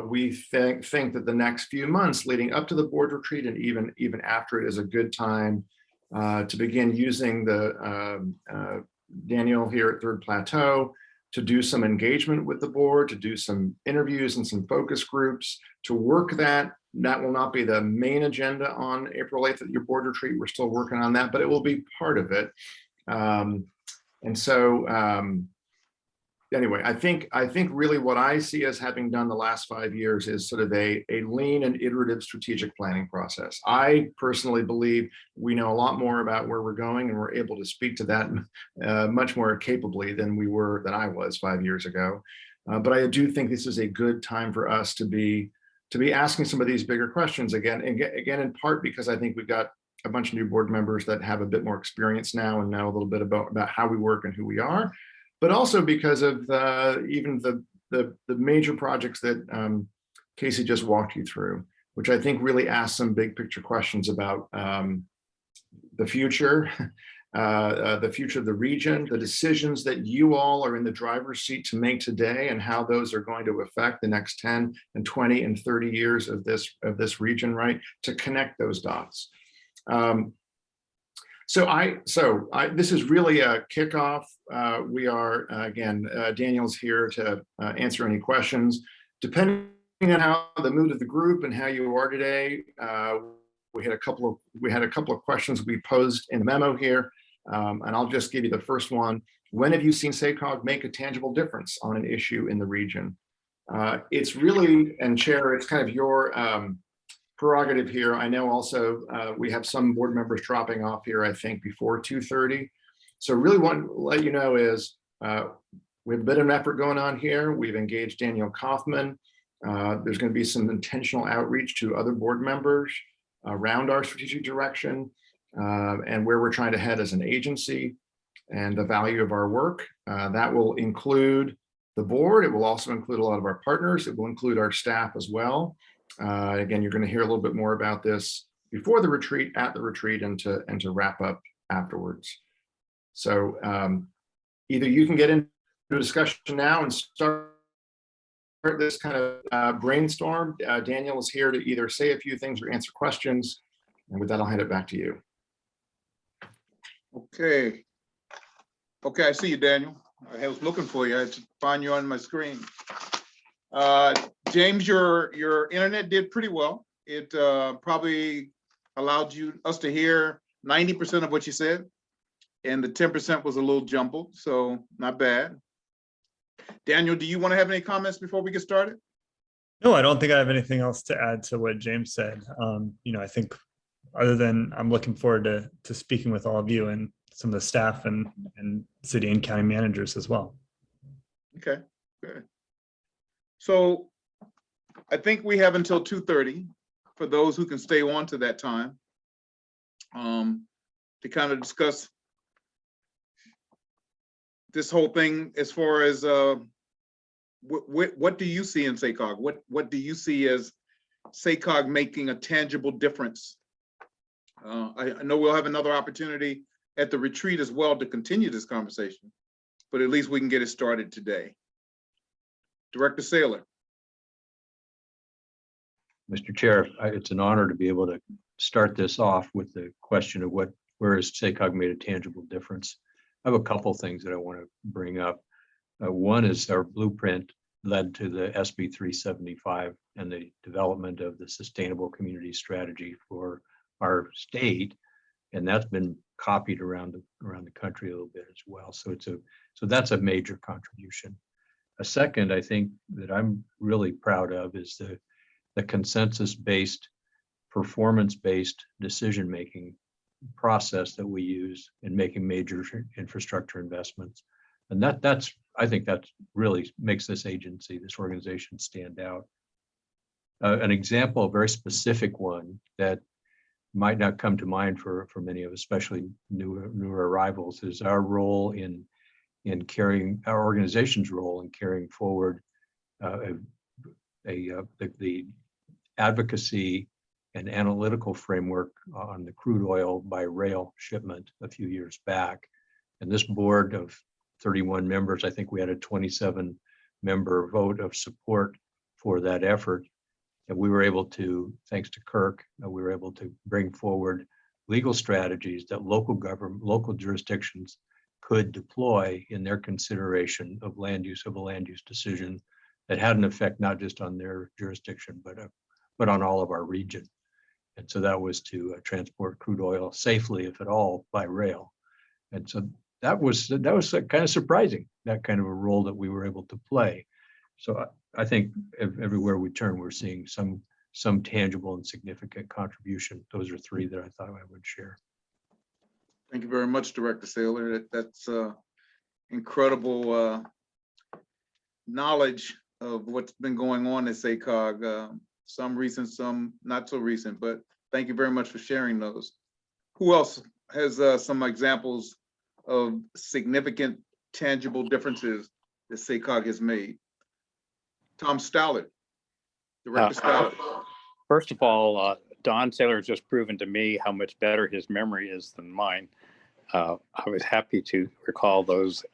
we think that the next few months leading up to the board retreat and even after it is a good time to begin using the Daniel here at Third Plateau to do some engagement with the board, to do some interviews and some focus groups, to work that. That will not be the main agenda on April 8th at your board retreat. We're still working on that, but it will be part of it. And so anyway, I think really what I see as having done the last 5 years is sort of a lean and iterative strategic planning process. I personally believe we know a lot more about where we're going, and we're able to speak to that much more capably than I was 5 years ago. But I do think this is a good time for us to be asking some of these bigger questions again, in part because I think we've got a bunch of new board members that have a bit more experience now and know a little bit about how we work and who we are. But also because of even the major projects that Casey just walked you through, which I think really ask some big picture questions about the future of the region, the decisions that you all are in the driver's seat to make today, and how those are going to affect the next 10 and 20 and 30 years of this region, right? To connect those dots. This is really a kickoff. We are, again, Daniel's here to answer any questions. Depending on how the mood of the group and how you are today, we had a couple of questions we posed in the memo here, and I'll just give you the first one. When have you seen SACOG make a tangible difference on an issue in the region? It's really, and Chair, it's kind of your prerogative here. I know also we have some board members dropping off here, I think, before 2:30. So really want to let you know is we have a bit of an effort going on here. We've engaged Daniel Kaufman. There's going to be some intentional outreach to other board members around our strategic direction and where we're trying to head as an agency and the value of our work. That will include the board. It will also include a lot of our partners. It will include our staff as well. Again, you're going to hear a little bit more about this before the retreat, at the retreat, and to wrap up afterwards. So either you can get into a discussion now and start this kind of brainstorm. Daniel is here to either say a few things or answer questions. And with that, I'll hand it back to you. Okay, I see you, Daniel. I was looking for you. I had to find you on my screen. James, your internet did pretty well. It probably allowed us to hear 90% of what you said, and the 10% was a little jumbled, so not bad. Daniel, do you want to have any comments before we get started? No, I don't think I have anything else to add to what James said. I think other than I'm looking forward to speaking with all of you and some of the staff and city and county managers as well. Okay, good. So I think we have until 2:30 for those who can stay on to that time to kind of discuss this whole thing as far as what do you see in SACOG? What do you see as SACOG making a tangible difference? I know we'll have another opportunity at the retreat as well to continue this conversation, but at least we can get it started today. Director Saylor. Mr. Chair, it's an honor to be able to start this off with the question of where has SACOG made a tangible difference. I have a couple things that I want to bring up. One is our blueprint led to the SB 375 and the development of the sustainable community strategy for our state. And that's been copied around the country a little bit as well. So that's a major contribution. A second, I think, that I'm really proud of is the consensus-based, performance-based decision-making process that we use in making major infrastructure investments. And I think that really makes this agency, this organization, stand out. An example, a very specific one that might not come to mind for many of us, especially newer arrivals, is our role in carrying our organization's role in carrying forward the advocacy and analytical framework on the crude oil by rail shipment a few years back. And this board of 31 members, I think we had a 27-member vote of support for that effort. And we were able to, thanks to Kirk, we were able to bring forward legal strategies that local jurisdictions could deploy in their consideration of a land use decision that had an effect not just on their jurisdiction, but on all of our region. And so that was to transport crude oil safely, if at all, by rail. And so that was kind of surprising, that kind of a role that we were able to play. So I think everywhere we turn, we're seeing some tangible and significant contribution. Those are three that I thought I would share. Thank you very much, Director Saylor. That's incredible knowledge of what's been going on at SACOG. Some recent, some not so recent, but thank you very much for sharing those. Who else has some examples of significant, tangible differences that SACOG has made? Tom Stallard, Director Stallard. First of all, Don Saylor has just proven to me how much better his memory is than mine. I was happy to recall those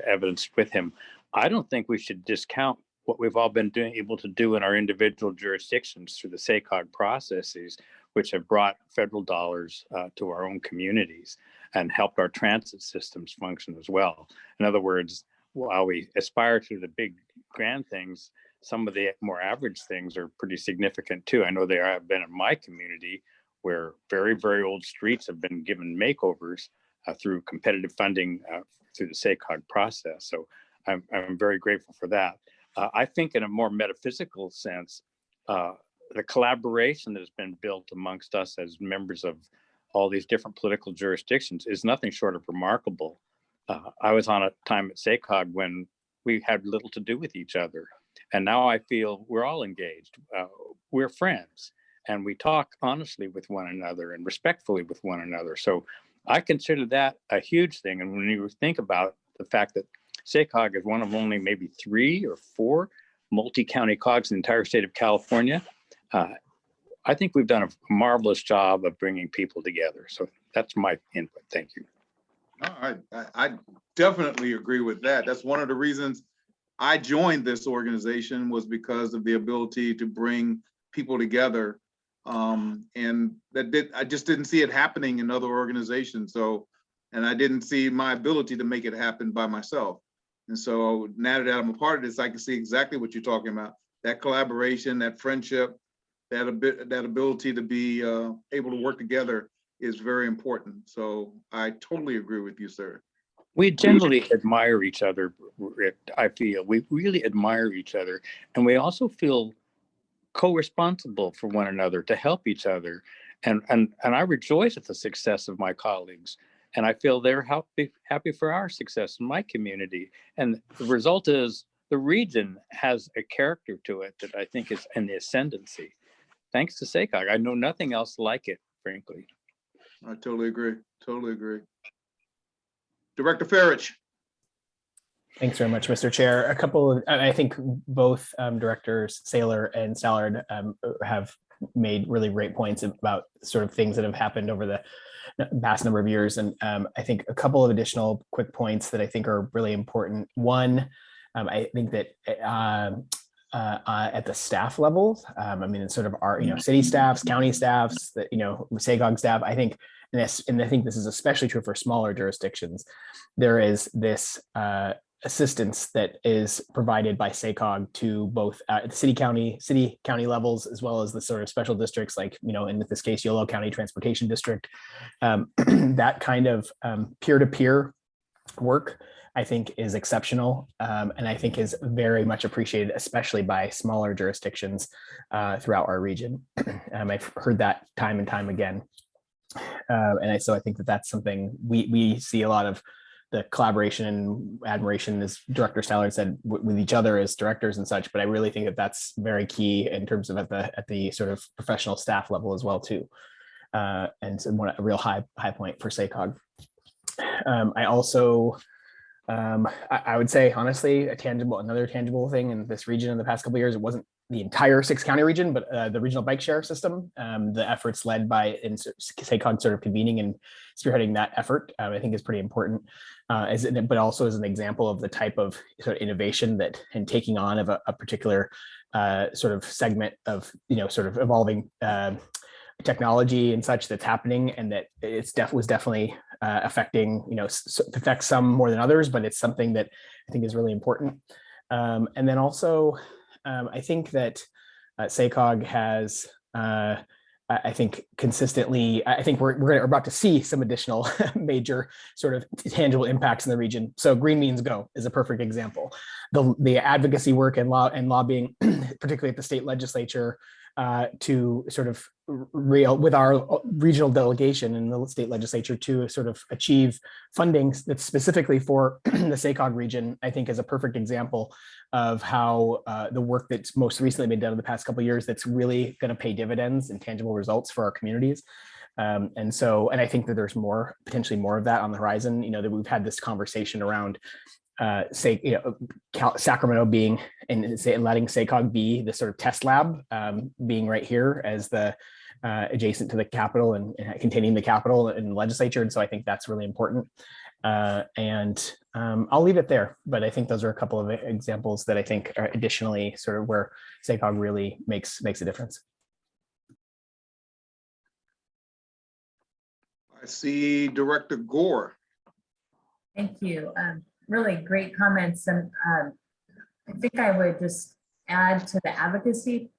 evidence with him. I don't think we should discount what we've all been able to do in our individual jurisdictions through the SACOG processes, which have brought federal dollars to our own communities and helped our transit systems function as well. In other words, while we aspire to the big grand things, some of the more average things are pretty significant too. I know they have been in my community where very, very old streets have been given makeovers through competitive funding through the SACOG process. So I'm very grateful for that. I think in a more metaphysical sense, the collaboration that has been built amongst us as members of all these different political jurisdictions is nothing short of remarkable. I was on a time at SACOG when we had little to do with each other. And now I feel we're all engaged. We're friends and we talk honestly with one another and respectfully with one another. So I consider that a huge thing. And when you think about the fact that SACOG is one of only maybe 3 or 4 multi-county COGs in the entire state of California, I think we've done a marvelous job of bringing people together. So that's my input. Thank you. All right, I definitely agree with that. That's one of the reasons I joined this organization, was because of the ability to bring people together. And I just didn't see it happening in other organizations. So, and I didn't see my ability to make it happen by myself. And so now that I'm a part of this, I can see exactly what you're talking about. That collaboration, that friendship, that ability to be able to work together is very important. So I totally agree with you, sir. We generally admire each other, Rick. I feel we really admire each other, and we also feel co-responsible for one another to help each other. And I rejoice at the success of my colleagues, and I feel they're happy for our success in my community. And the result is the region has a character to it that I think is in the ascendancy. Thanks to SACOG, I know nothing else like it, frankly. I totally agree. Totally agree. Director Farage. Thanks very much, Mr. Chair. A couple of, I think both Directors Saylor and Stallard have made really great points about sort of things that have happened over the past number of years. And I think a couple of additional quick points that I think are really important. One, I think that at the staff level, I mean, it's sort of our, city staffs, county staffs, that, SACOG staff, I think, and I think this is especially true for smaller jurisdictions, there is this assistance that is provided by SACOG to both the city county levels, as well as the sort of special districts, like, in this case, Yolo County Transportation District. That kind of peer-to-peer work, I think, is exceptional, and I think is very much appreciated, especially by smaller jurisdictions throughout our region. I've heard that time and time again. So I think that that's something we see a lot of the collaboration and admiration, as Director Stallard said, with each other as directors and such. But I really think that that's very key in terms of at the sort of professional staff level as well too, and so a real high point for SACOG. I also, I would say, honestly, another tangible thing in this region in the past couple of years, it wasn't the entire 6-county region, but the regional bike share system, the efforts led by SACOG sort of convening and spearheading that effort, I think is pretty important, but also as an example of the type of sort of innovation and taking on of a particular sort of segment of, sort of evolving technology and such that's happening, and that was definitely affecting, affects some more than others, but it's something that I think is really important. And then also, I think that SACOG has, I think consistently, I think we're about to see some additional major sort of tangible impacts in the region. So Green Means Go is a perfect example. The advocacy work and lobbying, particularly at the state legislature, to sort of with our regional delegation in the state legislature to sort of achieve funding that's specifically for the SACOG region, I think is a perfect example of how the work that's most recently been done in the past couple of years that's really going to pay dividends and tangible results for our communities. And I think that there's potentially more of that on the horizon. That we've had this conversation around Sacramento being and letting SACOG be the sort of test lab, being right here as the adjacent to the Capitol and containing the Capitol and the legislature. And so I think that's really important. I'll leave it there, but I think those are a couple of examples that I think are additionally sort of where SACOG really makes a difference. I see Director Gore. Thank you. Really great comments. And I think I would just add to the advocacy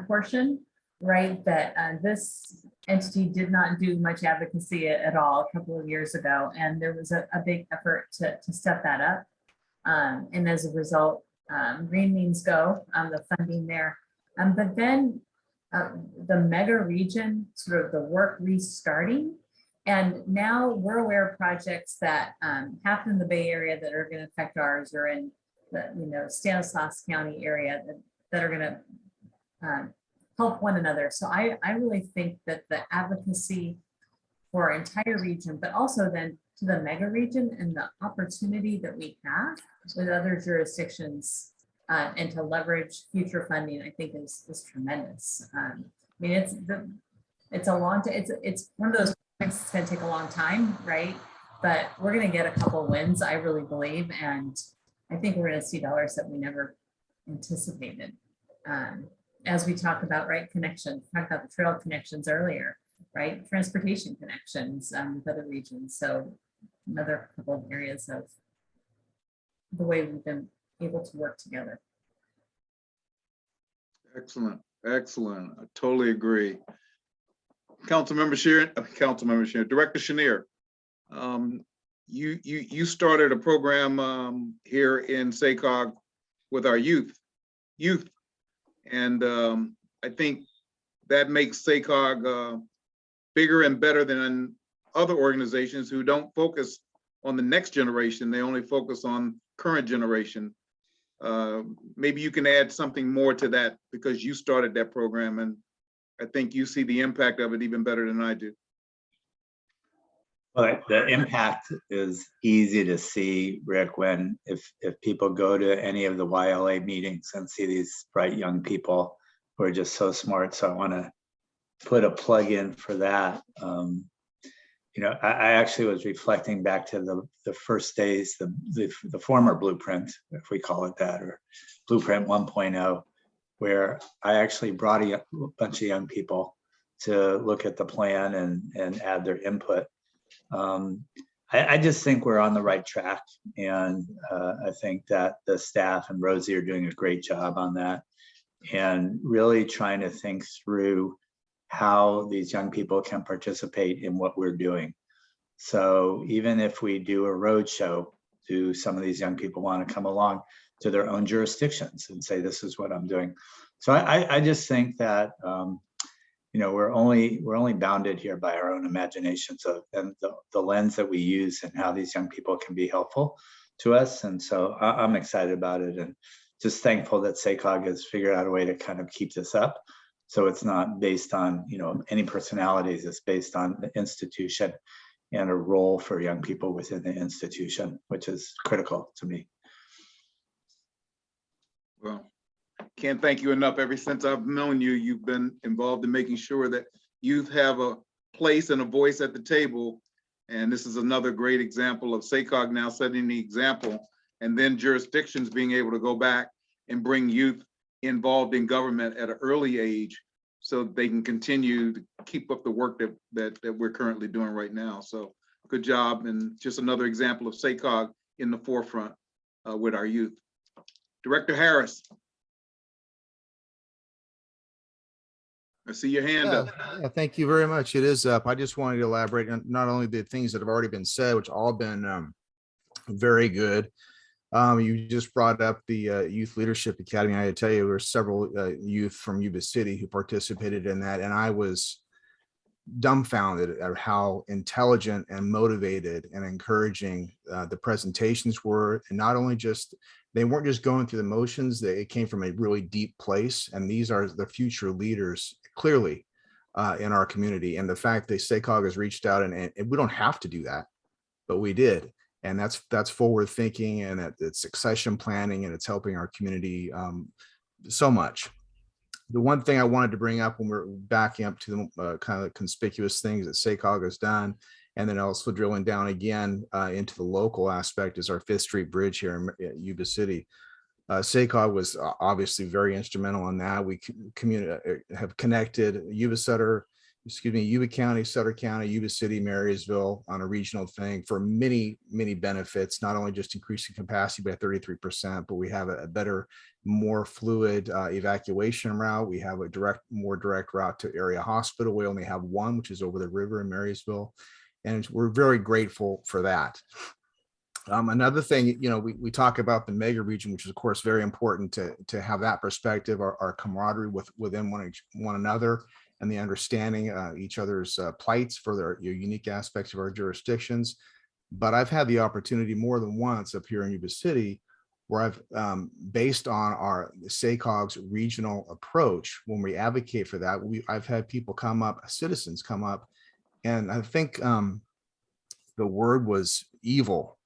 portion, right, that this entity did not do much advocacy at all a couple of years ago. And there was a big effort to step that up. And as a result, Green Means Go, the funding there. But then the mega region, sort of the work restarting. And now we're aware of projects that happen in the Bay Area that are going to affect ours, or in the Stanislaus County area that are going to help one another. So I really think that the advocacy for our entire region, but also then to the mega region and the opportunity that we have with other jurisdictions and to leverage future funding, I think is tremendous. I mean, it's a long time. It's one of those. It's going to take a long time, right? But we're going to get a couple wins, I really believe. And I think we're going to see dollars that we never anticipated. As we talk about, right, connections, talk about the trail connections earlier, right? Transportation connections with other regions. So another couple of areas of the way we've been able to work together. Excellent, excellent. I totally agree. Councilmember Sheeran, Director Chenier, you started a program here in SACOG with our youth, and I think that makes SACOG bigger and better than other organizations who don't focus on the next generation. They only focus on current generation. Maybe you can add something more to that because you started that program, and I think you see the impact of it even better than I do. Well, the impact is easy to see, Rick, when if people go to any of the YLA meetings and see these bright young people who are just so smart. So I want to put a plug in for that. I actually was reflecting back to the first days, the former blueprint, if we call it that, or blueprint 1.0. where I actually brought a bunch of young people to look at the plan and add their input. I just think we're on the right track. And I think that the staff and Rosie are doing a great job on that and really trying to think through how these young people can participate in what we're doing. So even if we do a road show, do some of these young people want to come along to their own jurisdictions and say, this is what I'm doing. So I just think that, we're only bounded here by our own imaginations and the lens that we use and how these young people can be helpful to us. And so I'm excited about it and just thankful that SACOG has figured out a way to kind of keep this up. So it's not based on, any personalities, it's based on the institution and a role for young people within the institution, which is critical to me. Well, can't thank you enough. Ever since I've known you, you've been involved in making sure that youth have a place and a voice at the table. And this is another great example of SACOG now setting the example, and then jurisdictions being able to go back and bring youth involved in government at an early age so they can continue to keep up the work that we're currently doing right now. So good job, and just another example of SACOG in the forefront with our youth. Director Harris. I see your hand up. Yeah, thank you very much. It is up. I just wanted to elaborate on not only the things that have already been said, which all been very good. You just brought up the Youth Leadership Academy. I had to tell you, there were several youth from Yuba City who participated in that, and I was dumbfounded at how intelligent and motivated and encouraging the presentations were. And not only just, they weren't just going through the motions, it came from a really deep place. And these are the future leaders, clearly, in our community. And the fact that SACOG has reached out, and we don't have to do that, but we did. And that's forward thinking, and it's succession planning, and it's helping our community so much. The one thing I wanted to bring up when we're backing up to the kind of conspicuous things that SACOG has done, and then also drilling down again into the local aspect, is our 5th Street Bridge here in Yuba City. SACOG was obviously very instrumental in that. We have connected Yuba County, Sutter County, Yuba City, Marysville on a regional thing for many, many benefits, not only just increasing capacity by 33%, but we have a better, more fluid evacuation route. We have a more direct route to area hospital. We only have one, which is over the river in Marysville. And we're very grateful for that. Another thing, we talk about the mega region, which is of course very important to have that perspective, our camaraderie within one another, and the understanding each other's plights for their unique aspects of our jurisdictions. But I've had the opportunity more than once up here in Yuba City, where I've, based on our SACOG's regional approach, when we advocate for that, I've had people come up, citizens come up, and I think the word was evil.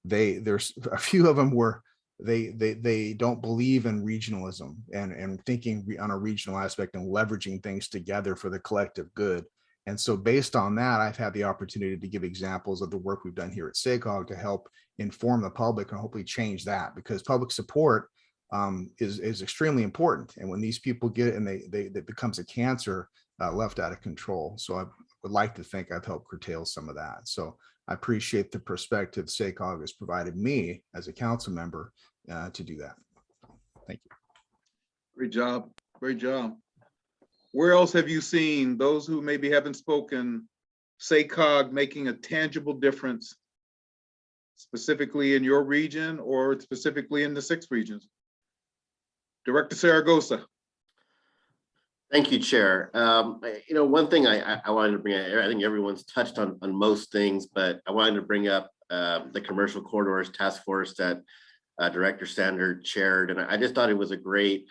There's a few of them where they don't believe in regionalism and thinking on a regional aspect and leveraging things together for the collective good. And so based on that, I've had the opportunity to give examples of the work we've done here at SACOG to help inform the public and hopefully change that, because public support is extremely important. And when these people get it and it becomes a cancer left out of control. So I would like to think I've helped curtail some of that. So I appreciate the perspective SACOG has provided me as a council member to do that. Thank you. Great job. Great job. Where else have you seen those who maybe haven't spoken, SACOG making a tangible difference, specifically in your region or specifically in the 6 regions? Director Saragosa. Thank you, Chair. One thing I wanted to bring up, I think everyone's touched on most things, but I wanted to bring up the Commercial Corridors Task Force that Director Sander chaired. And I just thought it was a great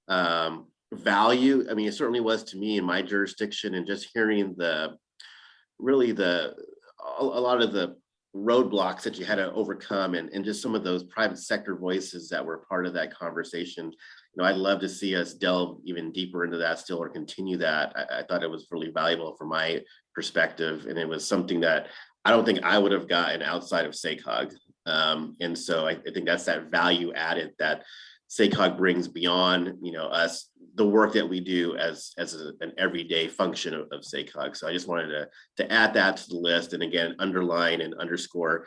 value. I mean, it certainly was to me in my jurisdiction, and just hearing a lot of the roadblocks that you had to overcome, and just some of those private sector voices that were part of that conversation. I'd love to see us delve even deeper into that still, or continue that. I thought it was really valuable from my perspective, and it was something that I don't think I would have gotten outside of SACOG. And so I think that's that value added that SACOG brings beyond, us, the work that we do as an everyday function of SACOG. So I just wanted to add that to the list, and again, underline and underscore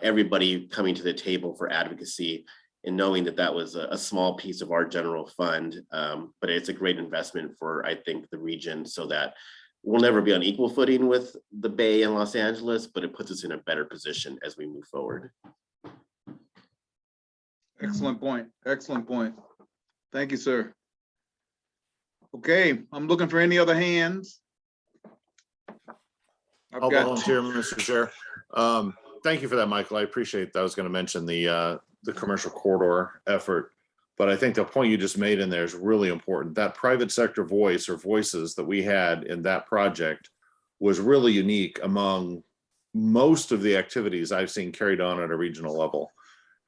everybody coming to the table for advocacy, and knowing that that was a small piece of our general fund, but it's a great investment for, I think, the region, so that we'll never be on equal footing with the Bay and Los Angeles, but it puts us in a better position as we move forward. Excellent point. Excellent point. Thank you, sir. Okay, I'm looking for any other hands. I'll volunteer, Mr. Chair. Thank you for that, Michael. I appreciate that. I was going to mention the commercial corridor effort, but I think the point you just made in there is really important. That private sector voice or voices that we had in that project was really unique among most of the activities I've seen carried on at a regional level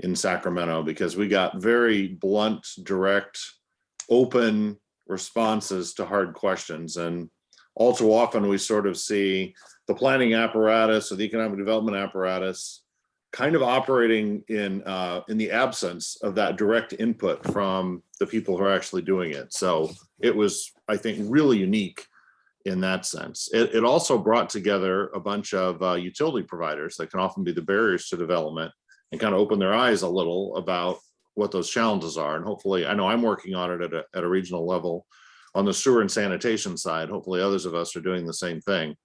in Sacramento, because we got very blunt, direct, open responses to hard questions. And all too often we sort of see the planning apparatus or the economic development apparatus kind of operating in the absence of that direct input from the people who are actually doing it. So it was, I think, really unique in that sense. It also brought together a bunch of utility providers that can often be the barriers to development, and kind of open their eyes a little about what those challenges are. And hopefully, I know I'm working on it at a regional level on the sewer and sanitation side. Hopefully others of us are doing the same thing,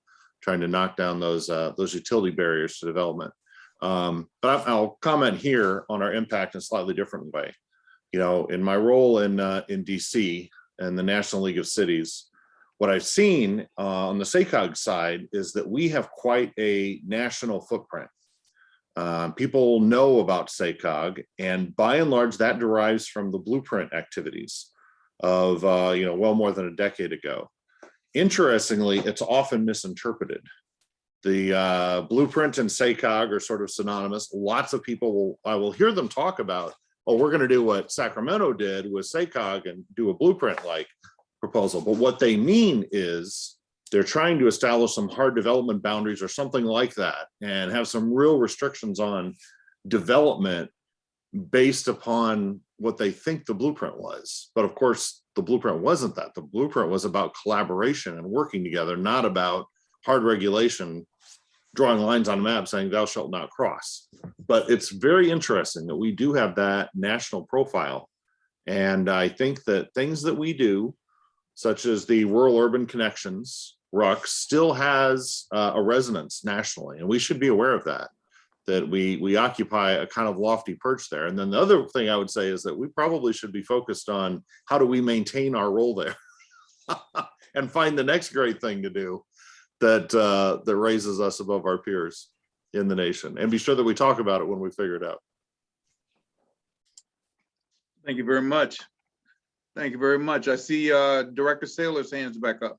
trying to knock down those utility barriers to development. But I'll comment here on our impact in a slightly different way. In my role in DC and the National League of Cities, what I've seen on the SACOG side is that we have quite a national footprint. People know about SACOG, and by and large, that derives from the blueprint activities of well more than a decade ago. Interestingly, it's often misinterpreted. The blueprint and SACOG are sort of synonymous. Lots of people I will hear them talk about, oh, we're going to do what Sacramento did with SACOG and do a blueprint-like proposal. But what they mean is they're trying to establish some hard development boundaries or something like that, and have some real restrictions on development based upon what they think the blueprint was. But of course, the blueprint wasn't that. The blueprint was about collaboration and working together, not about hard regulation, drawing lines on a map saying thou shalt not cross. But it's very interesting that we do have that national profile. And I think that things that we do, such as the rural urban connections, RUC, still has a resonance nationally, and we should be aware of that we occupy a kind of lofty perch there. And then the other thing I would say is that we probably should be focused on how do we maintain our role there and find the next great thing to do that raises us above our peers in the nation, and be sure that we talk about it when we figure it out. Thank you very much. Thank you very much. I see Director Saylor's hands back up.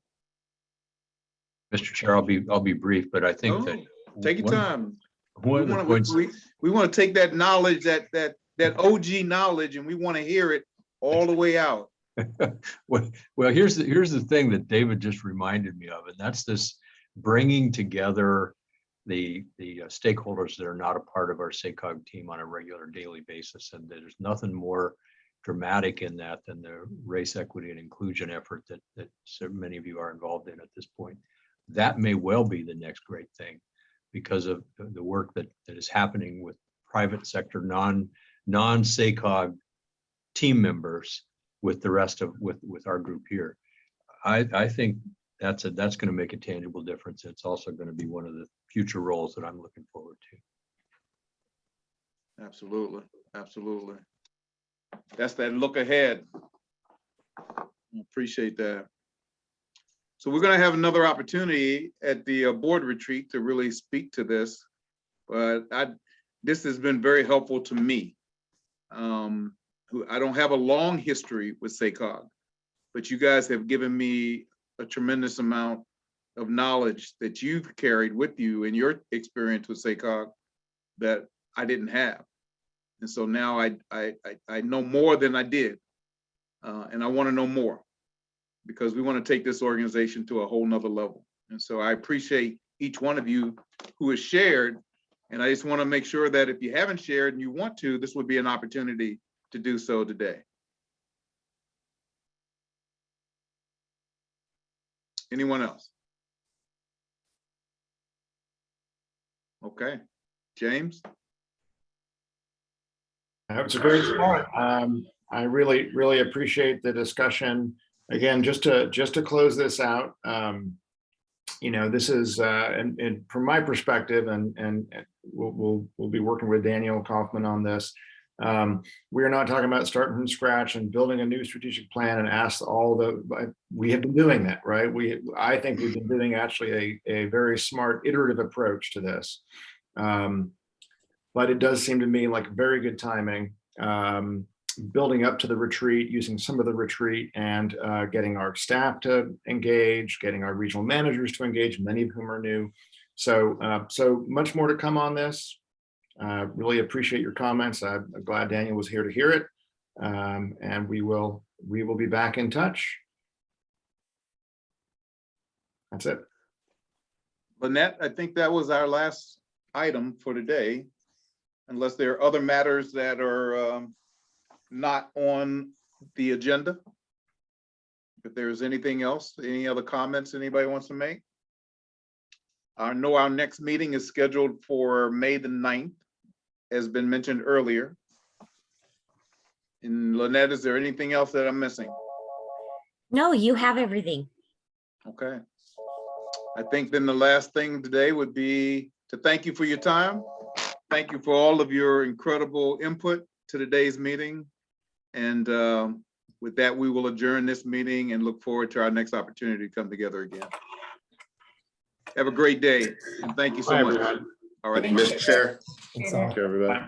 Mr. Chair, I'll be brief, but I think that take your time. One of the points we want to take that knowledge, that OG knowledge, and we want to hear it all the way out. Well, here's the thing that David just reminded me of, and that's this bringing together the stakeholders that are not a part of our SACOG team on a regular daily basis. And there's nothing more dramatic in that than the race equity and inclusion effort that so many of you are involved in at this point. That may well be the next great thing, because of the work that is happening with private sector non-SACOG team members with the rest of with our group here. I think that's going to make a tangible difference. It's also going to be one of the future roles that I'm looking forward to. Absolutely, absolutely. That's that look ahead. Appreciate that. So we're going to have another opportunity at the board retreat to really speak to this, but this has been very helpful to me. I don't have a long history with SACOG, but you guys have given me a tremendous amount of knowledge that you've carried with you in your experience with SACOG that I didn't have. And so now I know more than I did, and I want to know more, because we want to take this organization to a whole nother level. And so I appreciate each one of you who has shared. And I just want to make sure that if you haven't shared and you want to, this would be an opportunity to do so today? Anyone else? Okay, James? That's a great start. I really appreciate the discussion. Again, just to close this out, this is, and from my perspective, and we'll be working with Daniel Kaufman on this. We are not talking about starting from scratch and building a new strategic plan and we have been doing that, right? I think we've been doing actually a very smart iterative approach to this. But it does seem to me like very good timing, building up to the retreat, using some of the retreat and getting our staff to engage, getting our regional managers to engage, many of whom are new. So much more to come on this. Really appreciate your comments. I'm glad Daniel was here to hear it. And we will be back in touch. That's it. Lynette, I think that was our last item for today, unless there are other matters that are not on the agenda. If there's anything else, any other comments anybody wants to make? I know our next meeting is scheduled for May the 9th, as been mentioned earlier. And Lynette, is there anything else that I'm missing? No, you have everything. Okay. I think then the last thing today would be to thank you for your time. Thank you for all of your incredible input to today's meeting. And with that, we will adjourn this meeting and look forward to our next opportunity to come together again. Have a great day, and thank you so much. Everyone. All right. Mr. Chair. Thanks all. Thank you, everybody.